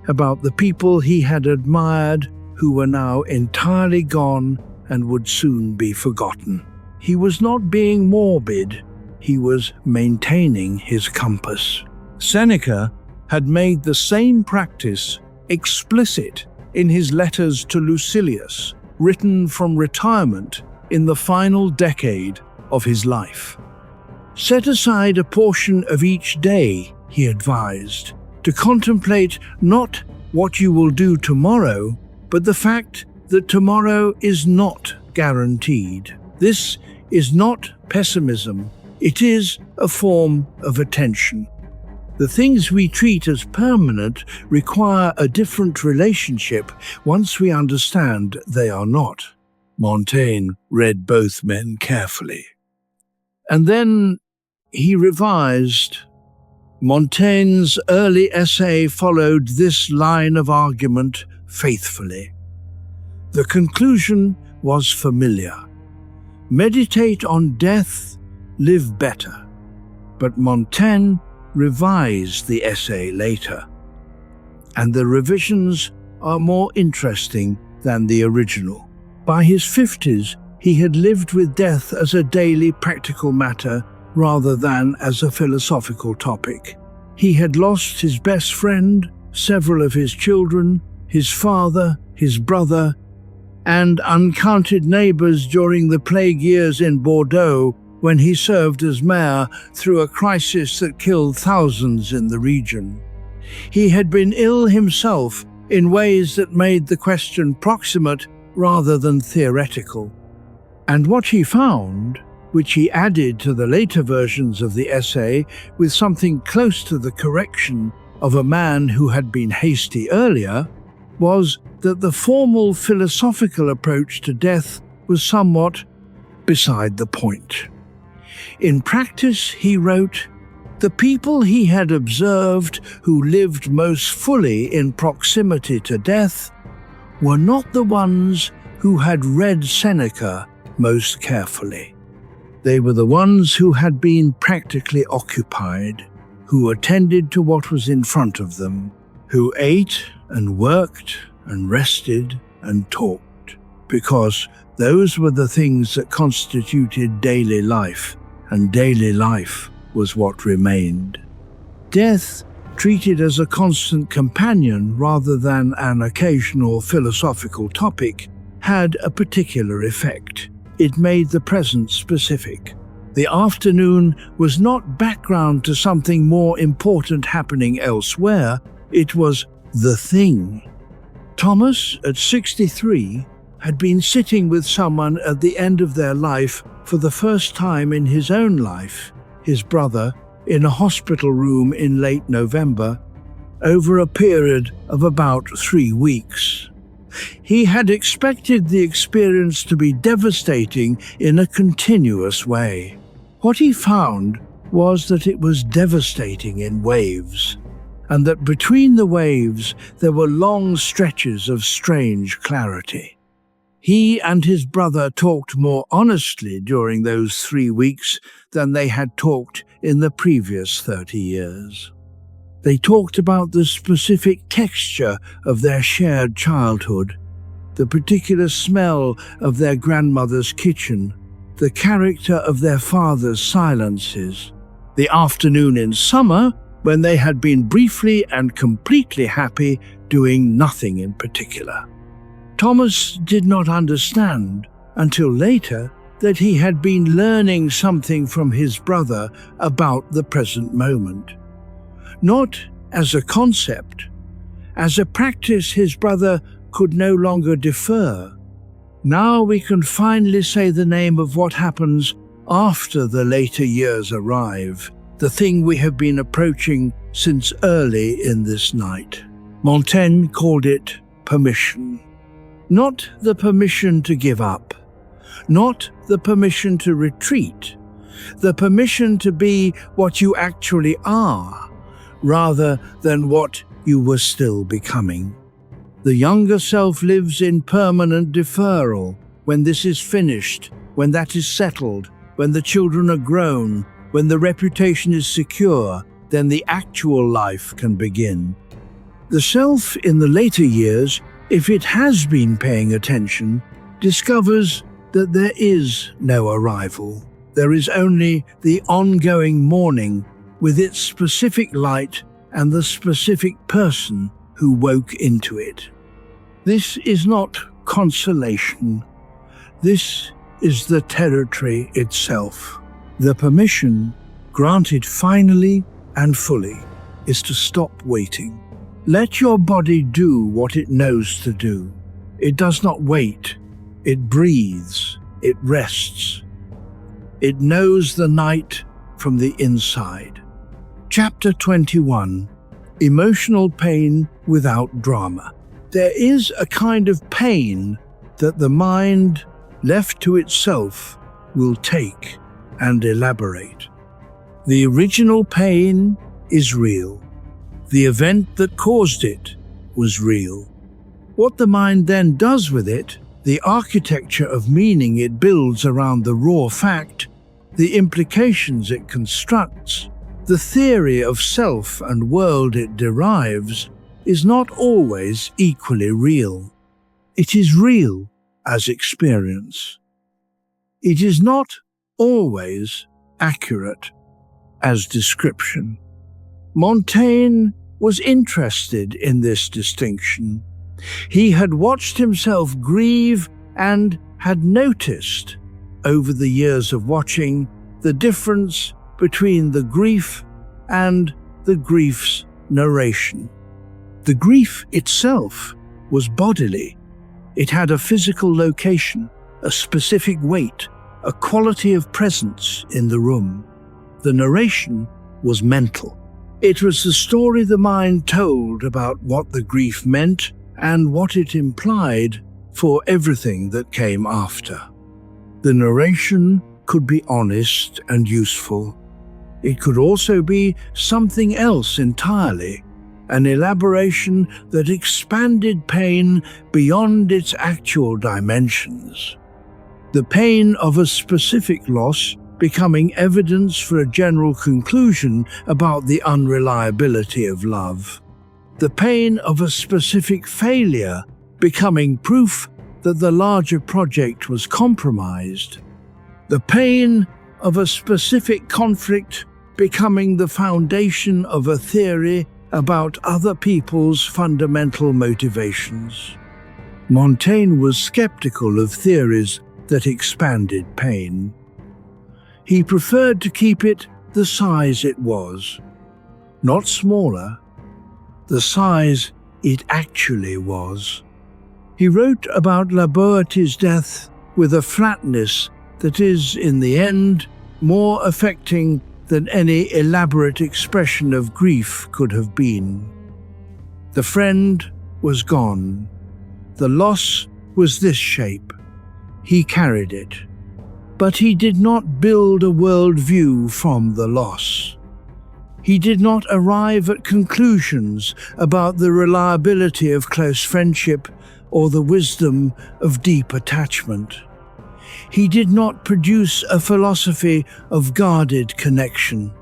about the people he had admired who were now entirely gone and would soon be forgotten. He was not being morbid, he was maintaining his compass. Seneca had made the same practice explicit in his letters to Lucilius, written from retirement in the final decade of his life. Set aside a portion of each day, he advised, to contemplate not what you will do tomorrow, but the fact that tomorrow is not guaranteed. This is not pessimism. It is a form of attention. The things we treat as permanent require a different relationship once we understand they are not. Montaigne read both men carefully. And then he revised. Montaigne's early essay followed this line of argument faithfully. The conclusion was familiar. Meditate on death, live better. But Montaigne revised the essay later, and the revisions are more interesting than the original. By his 50s, he had lived with death as a daily practical matter rather than as a philosophical topic. He had lost his best friend, several of his children, his father, his brother, and uncounted neighbors during the plague years in Bordeaux when he served as mayor through a crisis that killed thousands in the region. He had been ill himself in ways that made the question proximate rather than theoretical. And what he found, which he added to the later versions of the essay with something close to the correction of a man who had been hasty earlier, was that the formal philosophical approach to death was somewhat beside the point. In practice, he wrote, the people he had observed who lived most fully in proximity to death were not the ones who had read Seneca most carefully. They were the ones who had been practically occupied, who attended to what was in front of them, who ate and worked and rested and talked, because those were the things that constituted daily life, and daily life was what remained. Death, treated as a constant companion rather than an occasional philosophical topic, had a particular effect. It made the present specific. The afternoon was not background to something more important happening elsewhere. It was the thing. Thomas, at 63, had been sitting with someone at the end of their life for the first time in his own life, his brother, in a hospital room in late November, over a period of about 3 weeks. He had expected the experience to be devastating in a continuous way. What he found was that it was devastating in waves, and that between the waves there were long stretches of strange clarity. He and his brother talked more honestly during those 3 weeks than they had talked in the previous 30 years. They talked about the specific texture of their shared childhood, the particular smell of their grandmother's kitchen, the character of their father's silences, the afternoon in summer when they had been briefly and completely happy doing nothing in particular. Thomas did not understand until later that he had been learning something from his brother about the present moment. Not as a concept. As a practice, his brother could no longer defer. Now we can finally say the name of what happens after the later years arrive, the thing we have been approaching since early in this night. Montaigne called it permission. Not the permission to give up, not the permission to retreat, the permission to be what you actually are, rather than what you were still becoming. The younger self lives in permanent deferral. When this is finished, when that is settled, when the children are grown, when the reputation is secure, then the actual life can begin. The self in the later years, if it has been paying attention, discovers that there is no arrival. There is only the ongoing morning with its specific light and the specific person who woke into it. This is not consolation. This is the territory itself. The permission, granted finally and fully, is to stop waiting. Let your body do what it knows to do. It does not wait. It breathes. it rests. It knows the night from the inside. Chapter 21. Emotional pain without drama. There is a kind of pain that the mind, left to itself, will take and elaborate. The original pain is real. The event that caused it was real. What the mind then does with it, the architecture of meaning it builds around the raw fact, the implications it constructs, the theory of self and world it derives, is not always equally real. It is real as experience. It is not always accurate as description. Montaigne was interested in this distinction. He had watched himself grieve and had noticed, over the years of watching, the difference between the grief and the grief's narration. The grief itself was bodily. It had a physical location, a specific weight, a quality of presence in the room. The narration was mental. It was the story the mind told about what the grief meant and what it implied for everything that came after. The narration could be honest and useful. It could also be something else entirely, an elaboration that expanded pain beyond its actual dimensions. The pain of a specific loss becoming evidence for a general conclusion about the unreliability of love. The pain of a specific failure becoming proof that the larger project was compromised. The pain of a specific conflict becoming the foundation of a theory about other people's fundamental motivations. Montaigne was skeptical of theories that expanded pain. He preferred to keep it the size it was, not smaller, the size it actually was. He wrote about La Boétie's death with a flatness that is, in the end, more affecting than any elaborate expression of grief could have been. The friend was gone. The loss was this shape. He carried it. But he did not build a worldview from the loss. He did not arrive at conclusions about the reliability of close friendship or the wisdom of deep attachment. He did not produce a philosophy of guarded connection.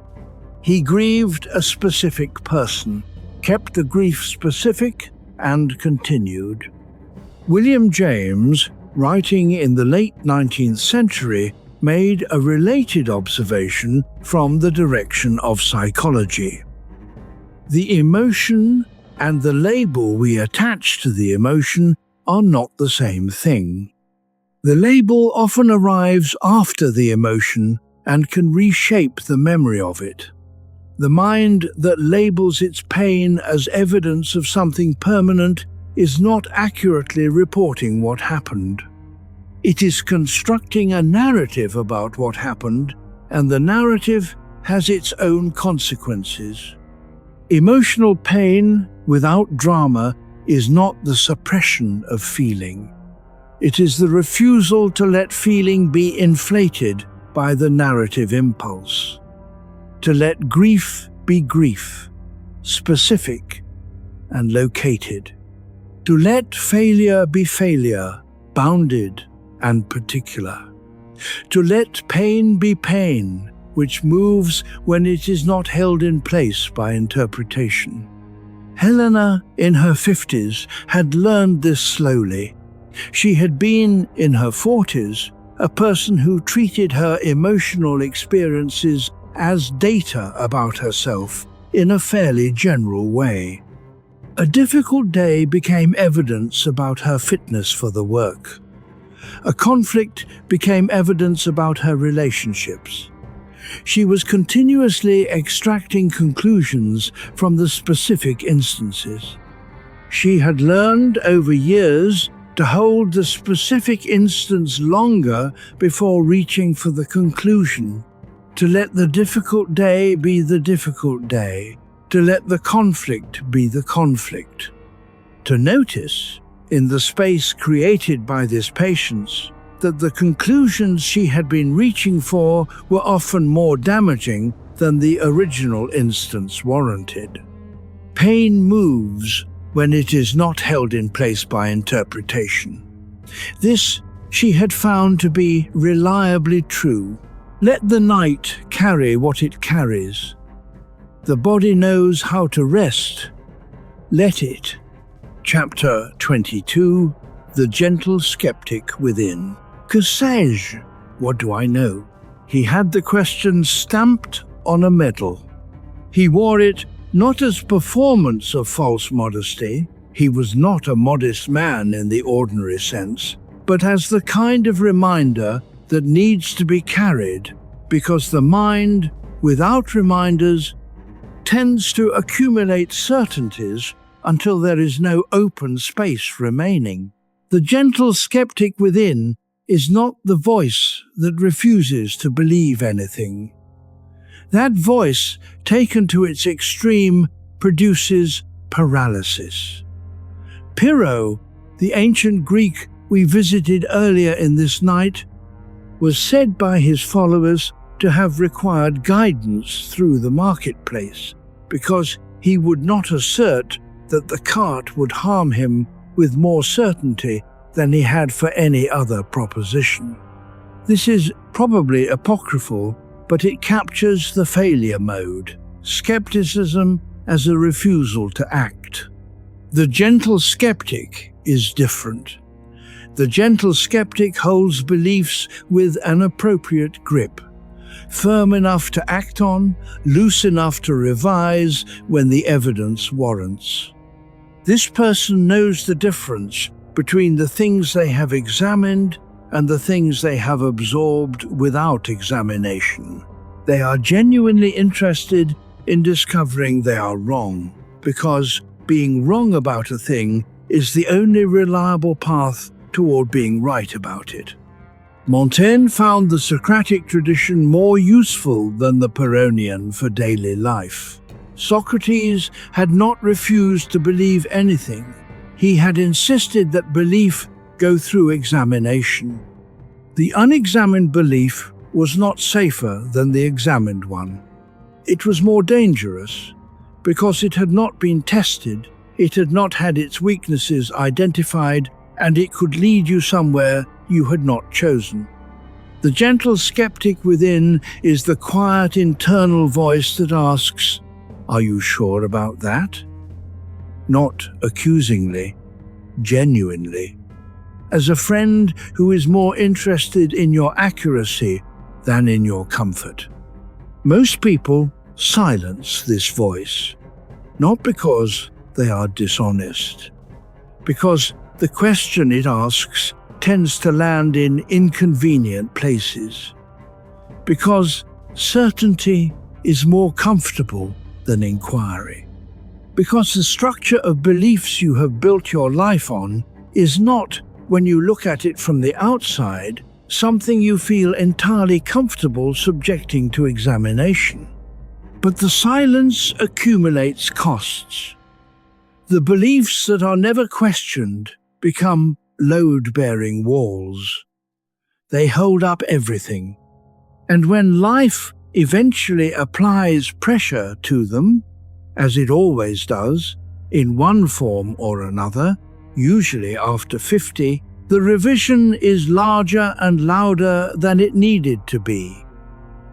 He grieved a specific person, kept the grief specific, and continued. William James, writing in the late 19th century, made a related observation from the direction of psychology. The emotion and the label we attach to the emotion are not the same thing. The label often arrives after the emotion and can reshape the memory of it. The mind that labels its pain as evidence of something permanent is not accurately reporting what happened. It is constructing a narrative about what happened, and the narrative has its own consequences. Emotional pain without drama is not the suppression of feeling. It is the refusal to let feeling be inflated by the narrative impulse. To let grief be grief, specific and located. To let failure be failure, bounded and particular. To let pain be pain, which moves when it is not held in place by interpretation. Helena, in her 50s, had learned this slowly. She had been, in her 40s, a person who treated her emotional experiences as data about herself in a fairly general way. A difficult day became evidence about her fitness for the work. A conflict became evidence about her relationships. She was continuously extracting conclusions from the specific instances. She had learned over years to hold the specific instance longer before reaching for the conclusion, to let the difficult day be the difficult day, to let the conflict be the conflict. To notice, in the space created by this patience, that the conclusions she had been reaching for were often more damaging than the original instance warranted. Pain moves when it is not held in place by interpretation. This she had found to be reliably true. Let the night carry what it carries. The body knows how to rest. Let it. Chapter 22. The Gentle Skeptic Within. Que sais-je? What do I know? He had the question stamped on a medal. He wore it not as performance of false modesty. He was not a modest man in the ordinary sense, but as the kind of reminder that needs to be carried, because the mind, without reminders, tends to accumulate certainties until there is no open space remaining. The gentle skeptic within is not the voice that refuses to believe anything. That voice, taken to its extreme, produces paralysis. Pyrrho, the ancient Greek we visited earlier in this night, was said by his followers to have required guidance through the marketplace, because he would not assert that the cart would harm him with more certainty than he had for any other proposition. This is probably apocryphal, but it captures the failure mode, skepticism as a refusal to act. The gentle skeptic is different. The gentle skeptic holds beliefs with an appropriate grip, firm enough to act on, loose enough to revise when the evidence warrants. This person knows the difference between the things they have examined and the things they have absorbed without examination. They are genuinely interested in discovering they are wrong, because being wrong about a thing is the only reliable path toward being right about it. Montaigne found the Socratic tradition more useful than the Pyrrhonian for daily life. Socrates had not refused to believe anything. He had insisted that belief go through examination. The unexamined belief was not safer than the examined one. It was more dangerous, because it had not been tested, it had not had its weaknesses identified, and it could lead you somewhere you had not chosen. The gentle skeptic within is the quiet internal voice that asks, "Are you sure about that?" Not accusingly, genuinely, as a friend who is more interested in your accuracy than in your comfort. Most people silence this voice, not because they are dishonest, because the question it asks tends to land in inconvenient places, because certainty is more comfortable than inquiry, because the structure of beliefs you have built your life on is not, when you look at it from the outside, something you feel entirely comfortable subjecting to examination. But the silence accumulates costs. The beliefs that are never questioned become load-bearing walls. They hold up everything. And when life eventually applies pressure to them, as it always does, in one form or another, usually after 50, the revision is larger and louder than it needed to be.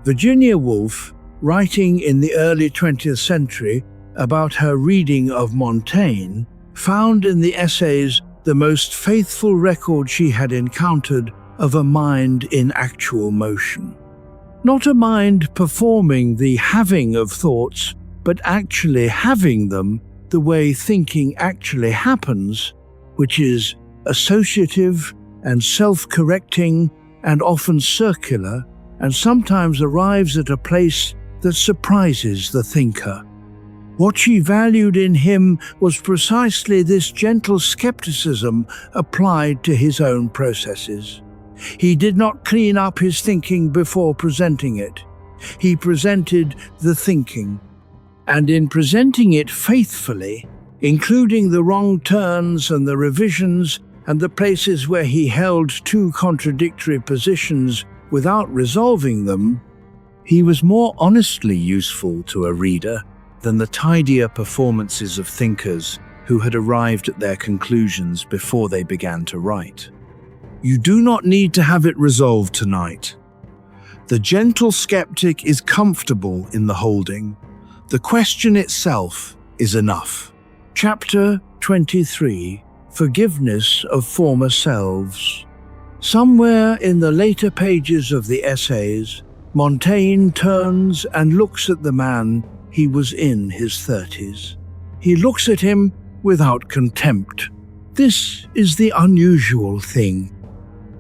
Virginia Woolf, writing in the early 20th century about her reading of Montaigne, found in the essays the most faithful record she had encountered of a mind in actual motion. Not a mind performing the having of thoughts, but actually having them the way thinking actually happens, which is associative and self-correcting and often circular, and sometimes arrives at a place that surprises the thinker. What she valued in him was precisely this gentle skepticism applied to his own processes. He did not clean up his thinking before presenting it. He presented the thinking, and in presenting it faithfully, including the wrong turns and the revisions and the places where he held two contradictory positions without resolving them, he was more honestly useful to a reader than the tidier performances of thinkers who had arrived at their conclusions before they began to write. You do not need to have it resolved tonight. The gentle skeptic is comfortable in the holding. The question itself is enough. Chapter 23. Forgiveness of Former Selves. Somewhere in the later pages of the essays, Montaigne turns and looks at the man he was in his 30s. He looks at him without contempt. This is the unusual thing.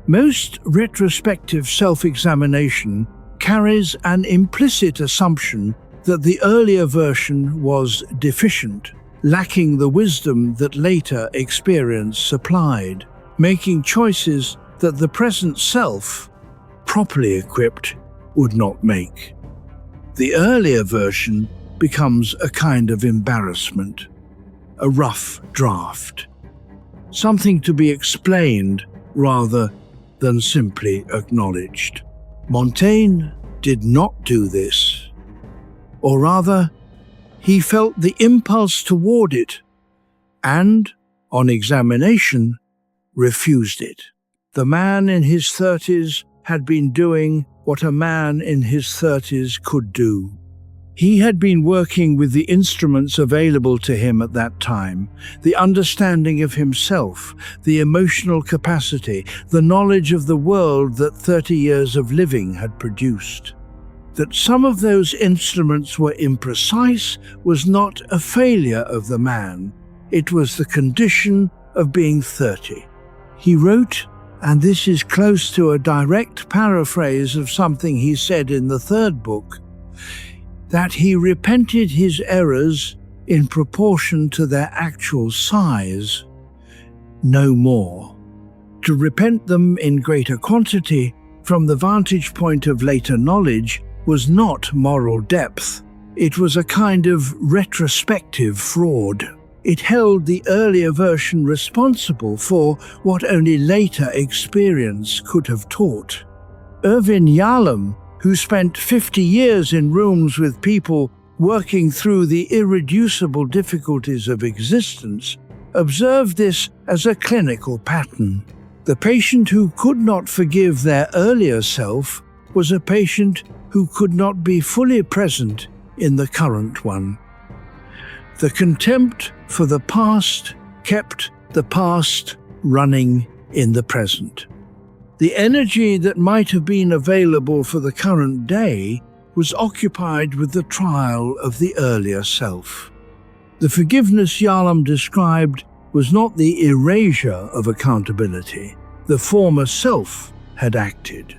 Most retrospective self-examination carries an implicit assumption that the earlier version was deficient, lacking the wisdom that later experience supplied, making choices that the present self, properly equipped, would not make. The earlier version becomes a kind of embarrassment, a rough draft, something to be explained rather than simply acknowledged. Montaigne did not do this, or rather, he felt the impulse toward it and, on examination, refused it. The man in his 30s had been doing what a man in his 30s could do. He had been working with the instruments available to him at that time, the understanding of himself, the emotional capacity, the knowledge of the world that 30 years of living had produced. That some of those instruments were imprecise was not a failure of the man. It was the condition of being 30. He wrote, and this is close to a direct paraphrase of something he said in the third book, that he repented his errors in proportion to their actual size, no more. To repent them in greater quantity, from the vantage point of later knowledge, was not moral depth. It was a kind of retrospective fraud. It held the earlier version responsible for what only later experience could have taught. Irvin Yalom, who spent 50 years in rooms with people working through the irreducible difficulties of existence, observed this as a clinical pattern. The patient who could not forgive their earlier self was a patient who could not be fully present in the current one. The contempt for the past kept the past running in the present. The energy that might have been available for the current day was occupied with the trial of the earlier self. The forgiveness Yalom described was not the erasure of accountability. The former self had acted.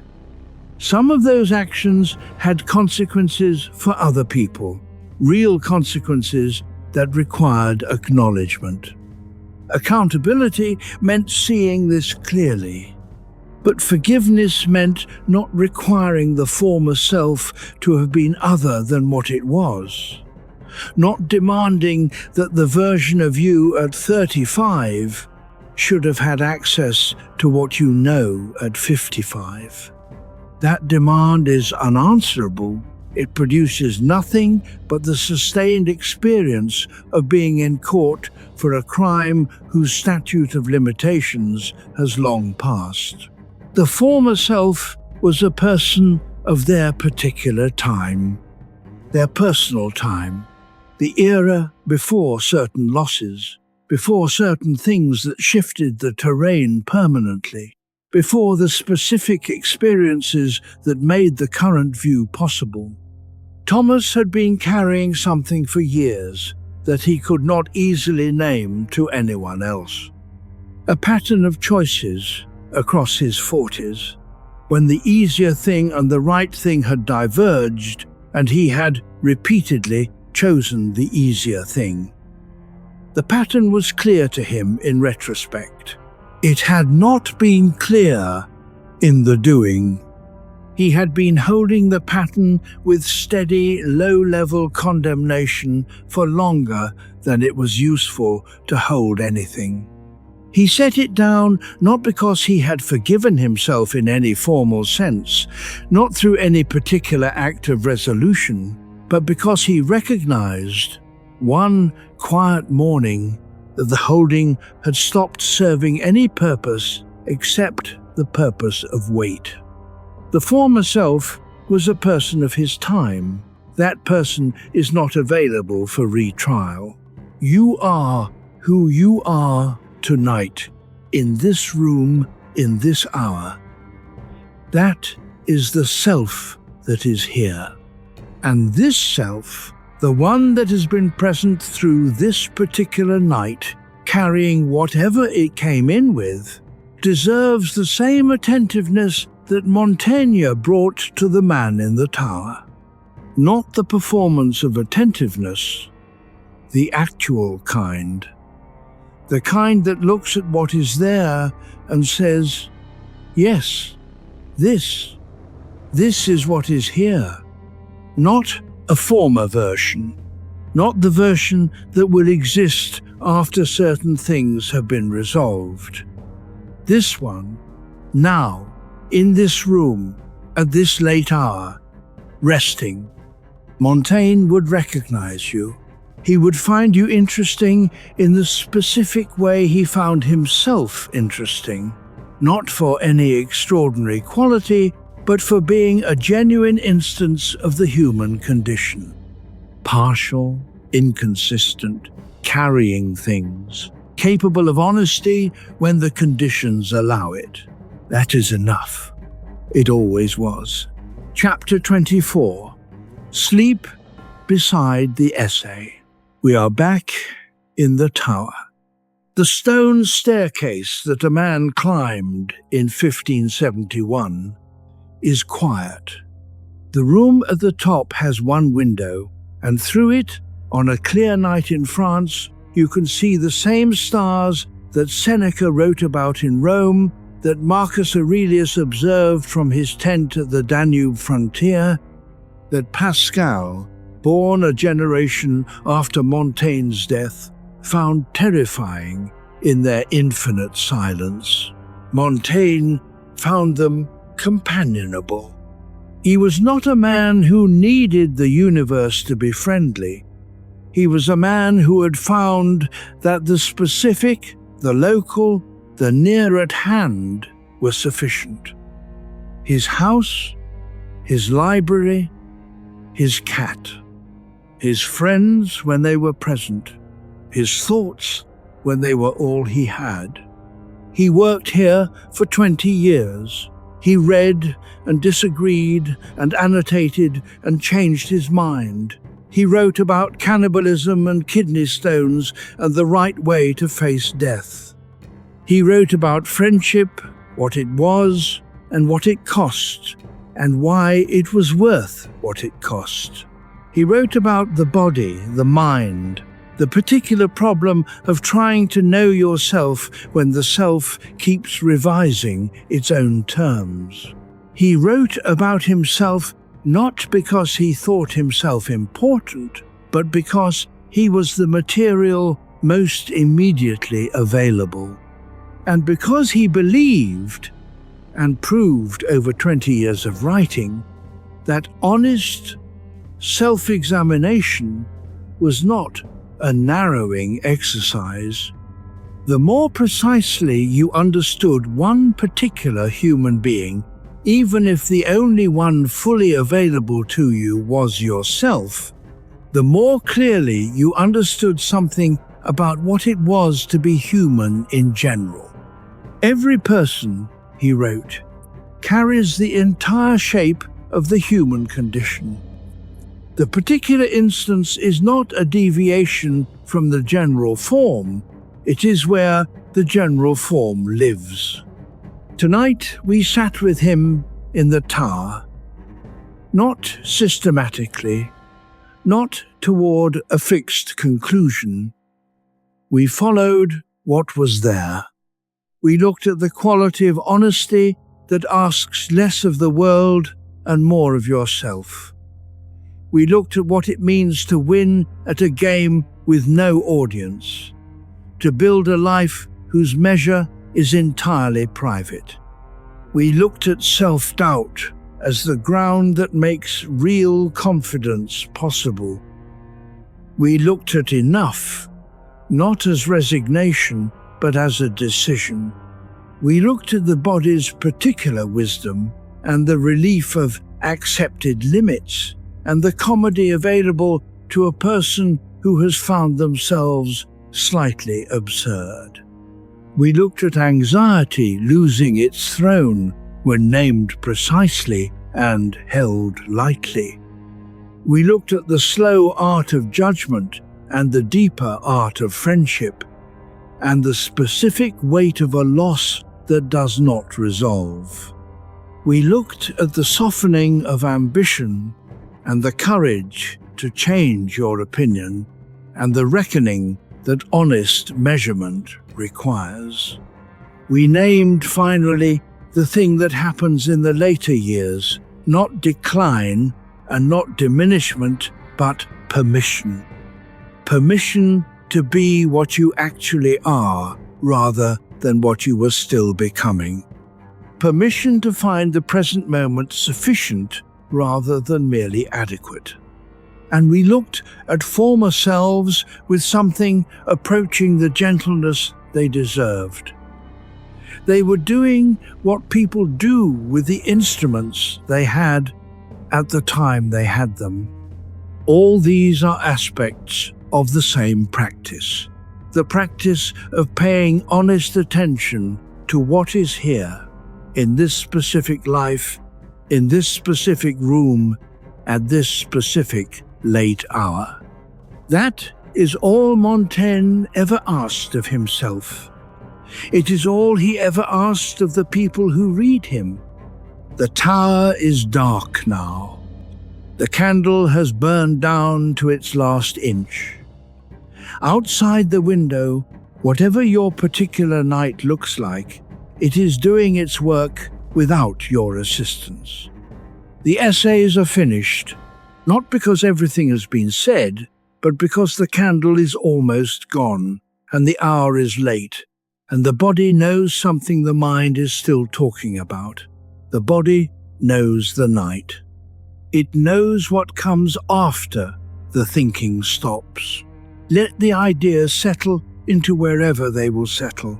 Some of those actions had consequences for other people, real consequences that required acknowledgement. Accountability meant seeing this clearly. But forgiveness meant not requiring the former self to have been other than what it was, not demanding that the version of you at 35 should have had access to what you know at 55. That demand is unanswerable. It produces nothing but the sustained experience of being in court for a crime whose statute of limitations has long passed. The former self was a person of their particular time, their personal time, the era before certain losses, before certain things that shifted the terrain permanently, before the specific experiences that made the current view possible. Thomas had been carrying something for years that he could not easily name to anyone else. A pattern of choices across his 40s, when the easier thing and the right thing had diverged, and he had repeatedly chosen the easier thing. The pattern was clear to him in retrospect. It had not been clear in the doing. He had been holding the pattern with steady, low-level condemnation for longer than it was useful to hold anything. He set it down not because he had forgiven himself in any formal sense, not through any particular act of resolution, but because he recognized, one quiet morning, that the holding had stopped serving any purpose except the purpose of weight. The former self was a person of his time. That person is not available for retrial. You are who you are tonight, in this room, in this hour. That is the self that is here. And this self, the one that has been present through this particular night, carrying whatever it came in with, deserves the same attentiveness that Montaigne brought to the man in the tower. Not the performance of attentiveness, the actual kind. The kind that looks at what is there and says, yes, this is what is here. Not a former version, not the version that will exist after certain things have been resolved. This one, now, in this room, at this late hour, resting. Montaigne would recognize you. He would find you interesting in the specific way he found himself interesting, not for any extraordinary quality, but for being a genuine instance of the human condition. Partial, inconsistent, carrying things, capable of honesty when the conditions allow it. That is enough. It always was. Chapter 24. Sleep beside the essay. We are back in the tower. The stone staircase that a man climbed in 1571 is quiet. The room at the top has one window, and through it, on a clear night in France, you can see the same stars that Seneca wrote about in Rome, that Marcus Aurelius observed from his tent at the Danube frontier, that Pascal, born a generation after Montaigne's death, found terrifying in their infinite silence. Montaigne found them companionable. He was not a man who needed the universe to be friendly. He was a man who had found that the specific, the local, the near at hand were sufficient. His house, his library, his cat, his friends when they were present, his thoughts when they were all he had. He worked here for 20 years. He read and disagreed and annotated and changed his mind. He wrote about cannibalism and kidney stones and the right way to face death. He wrote about friendship, what it was and what it cost, and why it was worth what it cost. He wrote about the body, the mind, the particular problem of trying to know yourself when the self keeps revising its own terms. He wrote about himself not because he thought himself important, but because he was the material most immediately available. And because he believed, and proved over 20 years of writing, that honest self-examination was not a narrowing exercise. The more precisely you understood one particular human being, even if the only one fully available to you was yourself, the more clearly you understood something about what it was to be human in general. Every person, he wrote, carries the entire shape of the human condition. The particular instance is not a deviation from the general form. It is where the general form lives. Tonight we sat with him in the tower, not systematically, not toward a fixed conclusion. We followed what was there. We looked at the quality of honesty that asks less of the world and more of yourself. We looked at what it means to win at a game with no audience, to build a life whose measure is entirely private. We looked at self-doubt as the ground that makes real confidence possible. We looked at enough, not as resignation, but as a decision. We looked at the body's particular wisdom and the relief of accepted limits and the comedy available to a person who has found themselves slightly absurd. We looked at anxiety losing its throne when named precisely and held lightly. We looked at the slow art of judgment and the deeper art of friendship, and the specific weight of a loss that does not resolve. We looked at the softening of ambition and the courage to change your opinion and the reckoning that honest measurement requires. We named finally the thing that happens in the later years, not decline and not diminishment, but permission. Permission to be what you actually are rather than what you were still becoming. Permission to find the present moment sufficient rather than merely adequate. And we looked at former selves with something approaching the gentleness they deserved. They were doing what people do with the instruments they had at the time they had them. All these are aspects of the same practice, the practice of paying honest attention to what is here, in this specific life, in this specific room, at this specific late hour. That is all Montaigne ever asked of himself. It is all he ever asked of the people who read him. The tower is dark now. The candle has burned down to its last inch. Outside the window, whatever your particular night looks like, it is doing its work without your assistance. The essays are finished, not because everything has been said, but because the candle is almost gone, and the hour is late, and the body knows something the mind is still talking about. The body knows the night. It knows what comes after the thinking stops. Let the ideas settle into wherever they will settle.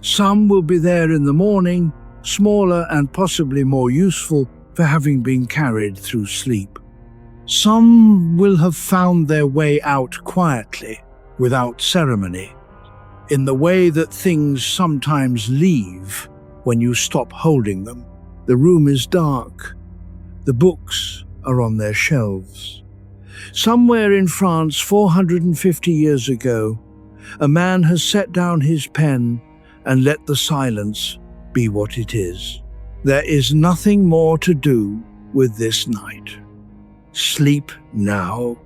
Some will be there in the morning, smaller and possibly more useful for having been carried through sleep. Some will have found their way out quietly, without ceremony, in the way that things sometimes leave when you stop holding them. The room is dark. The books are on their shelves. Somewhere in France 450 years ago, a man has set down his pen and let the silence be what it is. There is nothing more to do with this night. Sleep now.